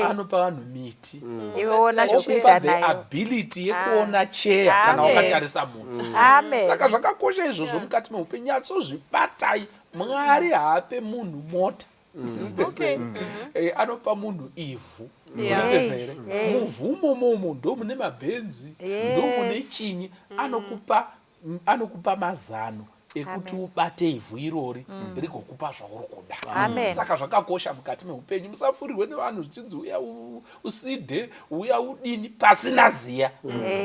[SPEAKER 2] anopa vanhu miti.
[SPEAKER 5] Okupa
[SPEAKER 2] the ability yekuona cheya kana wakatarisa muti. Saka zvakakosha izvozvo mukati meupenyu. Nyatsozvibatai. Mwari haape munhu mota. Anopa munhu ivhu. Muvhu momo ndo mune mabhenzi, ndo mune chinyi. Anokupa mazano ekuti ubate ivhu irori rigokupa zvauri kuda. Saka zvakakosha mukati meupenyu. Musafurirwe nevanhu zvichinzi uya uside, uya udini pasina ziya.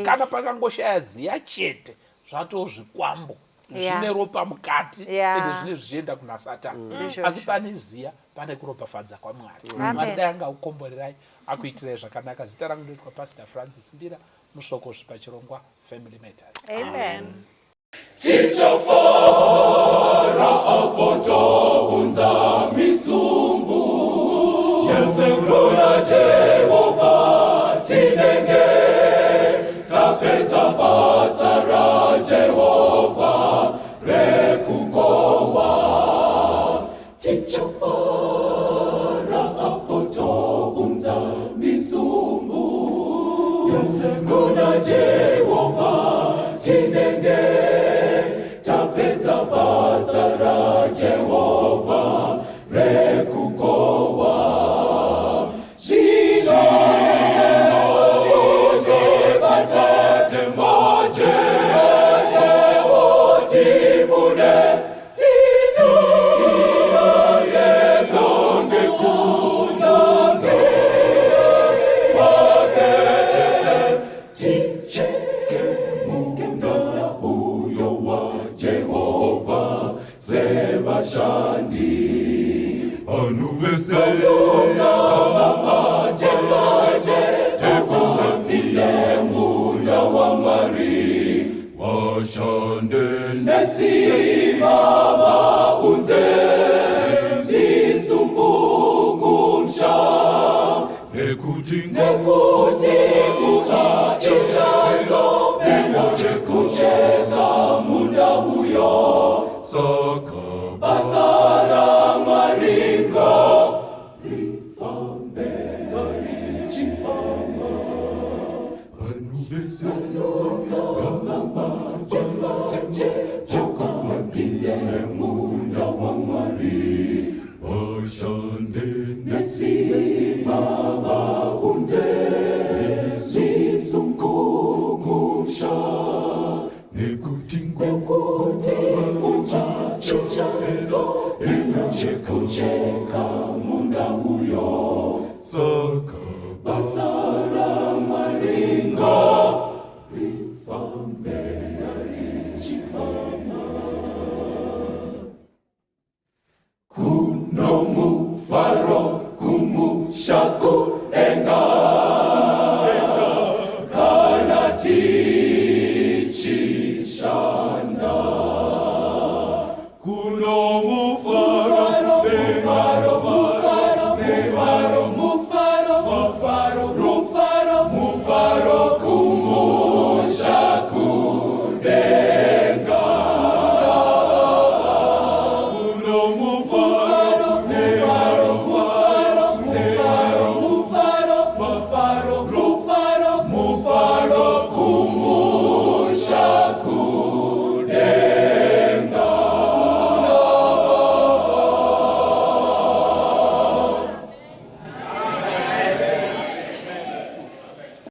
[SPEAKER 2] Kana pakangoshaya ziya chete zvatozvikwambo. Zvine ropa mukati ende zvine zvichienda kuna Satani. Asi pane ziya pane kuropafadza kwaMwari. Mwari dai angaukomborerai akuitirai zvakanaka. Zita rangu ndoitwa Pastor Francis Mbira, musvokoshi pachirongwa Family Matters.
[SPEAKER 6] Amen.
[SPEAKER 1] Tichafara apotounza misumbu yesengura Jehovah. vashandi vanuveseyona tekungapinde munda wa Mwari vashande nesimba vaunze visumbukumsha nekuti uchachazo kucheka munda huyo saka basara maringo rifambe chifama vanubesa chokamapinde munda wa Mwari vashande nesimama unze visumbukumsha nekuti uchachazo kucheka munda huyo saka basara maringo rifambe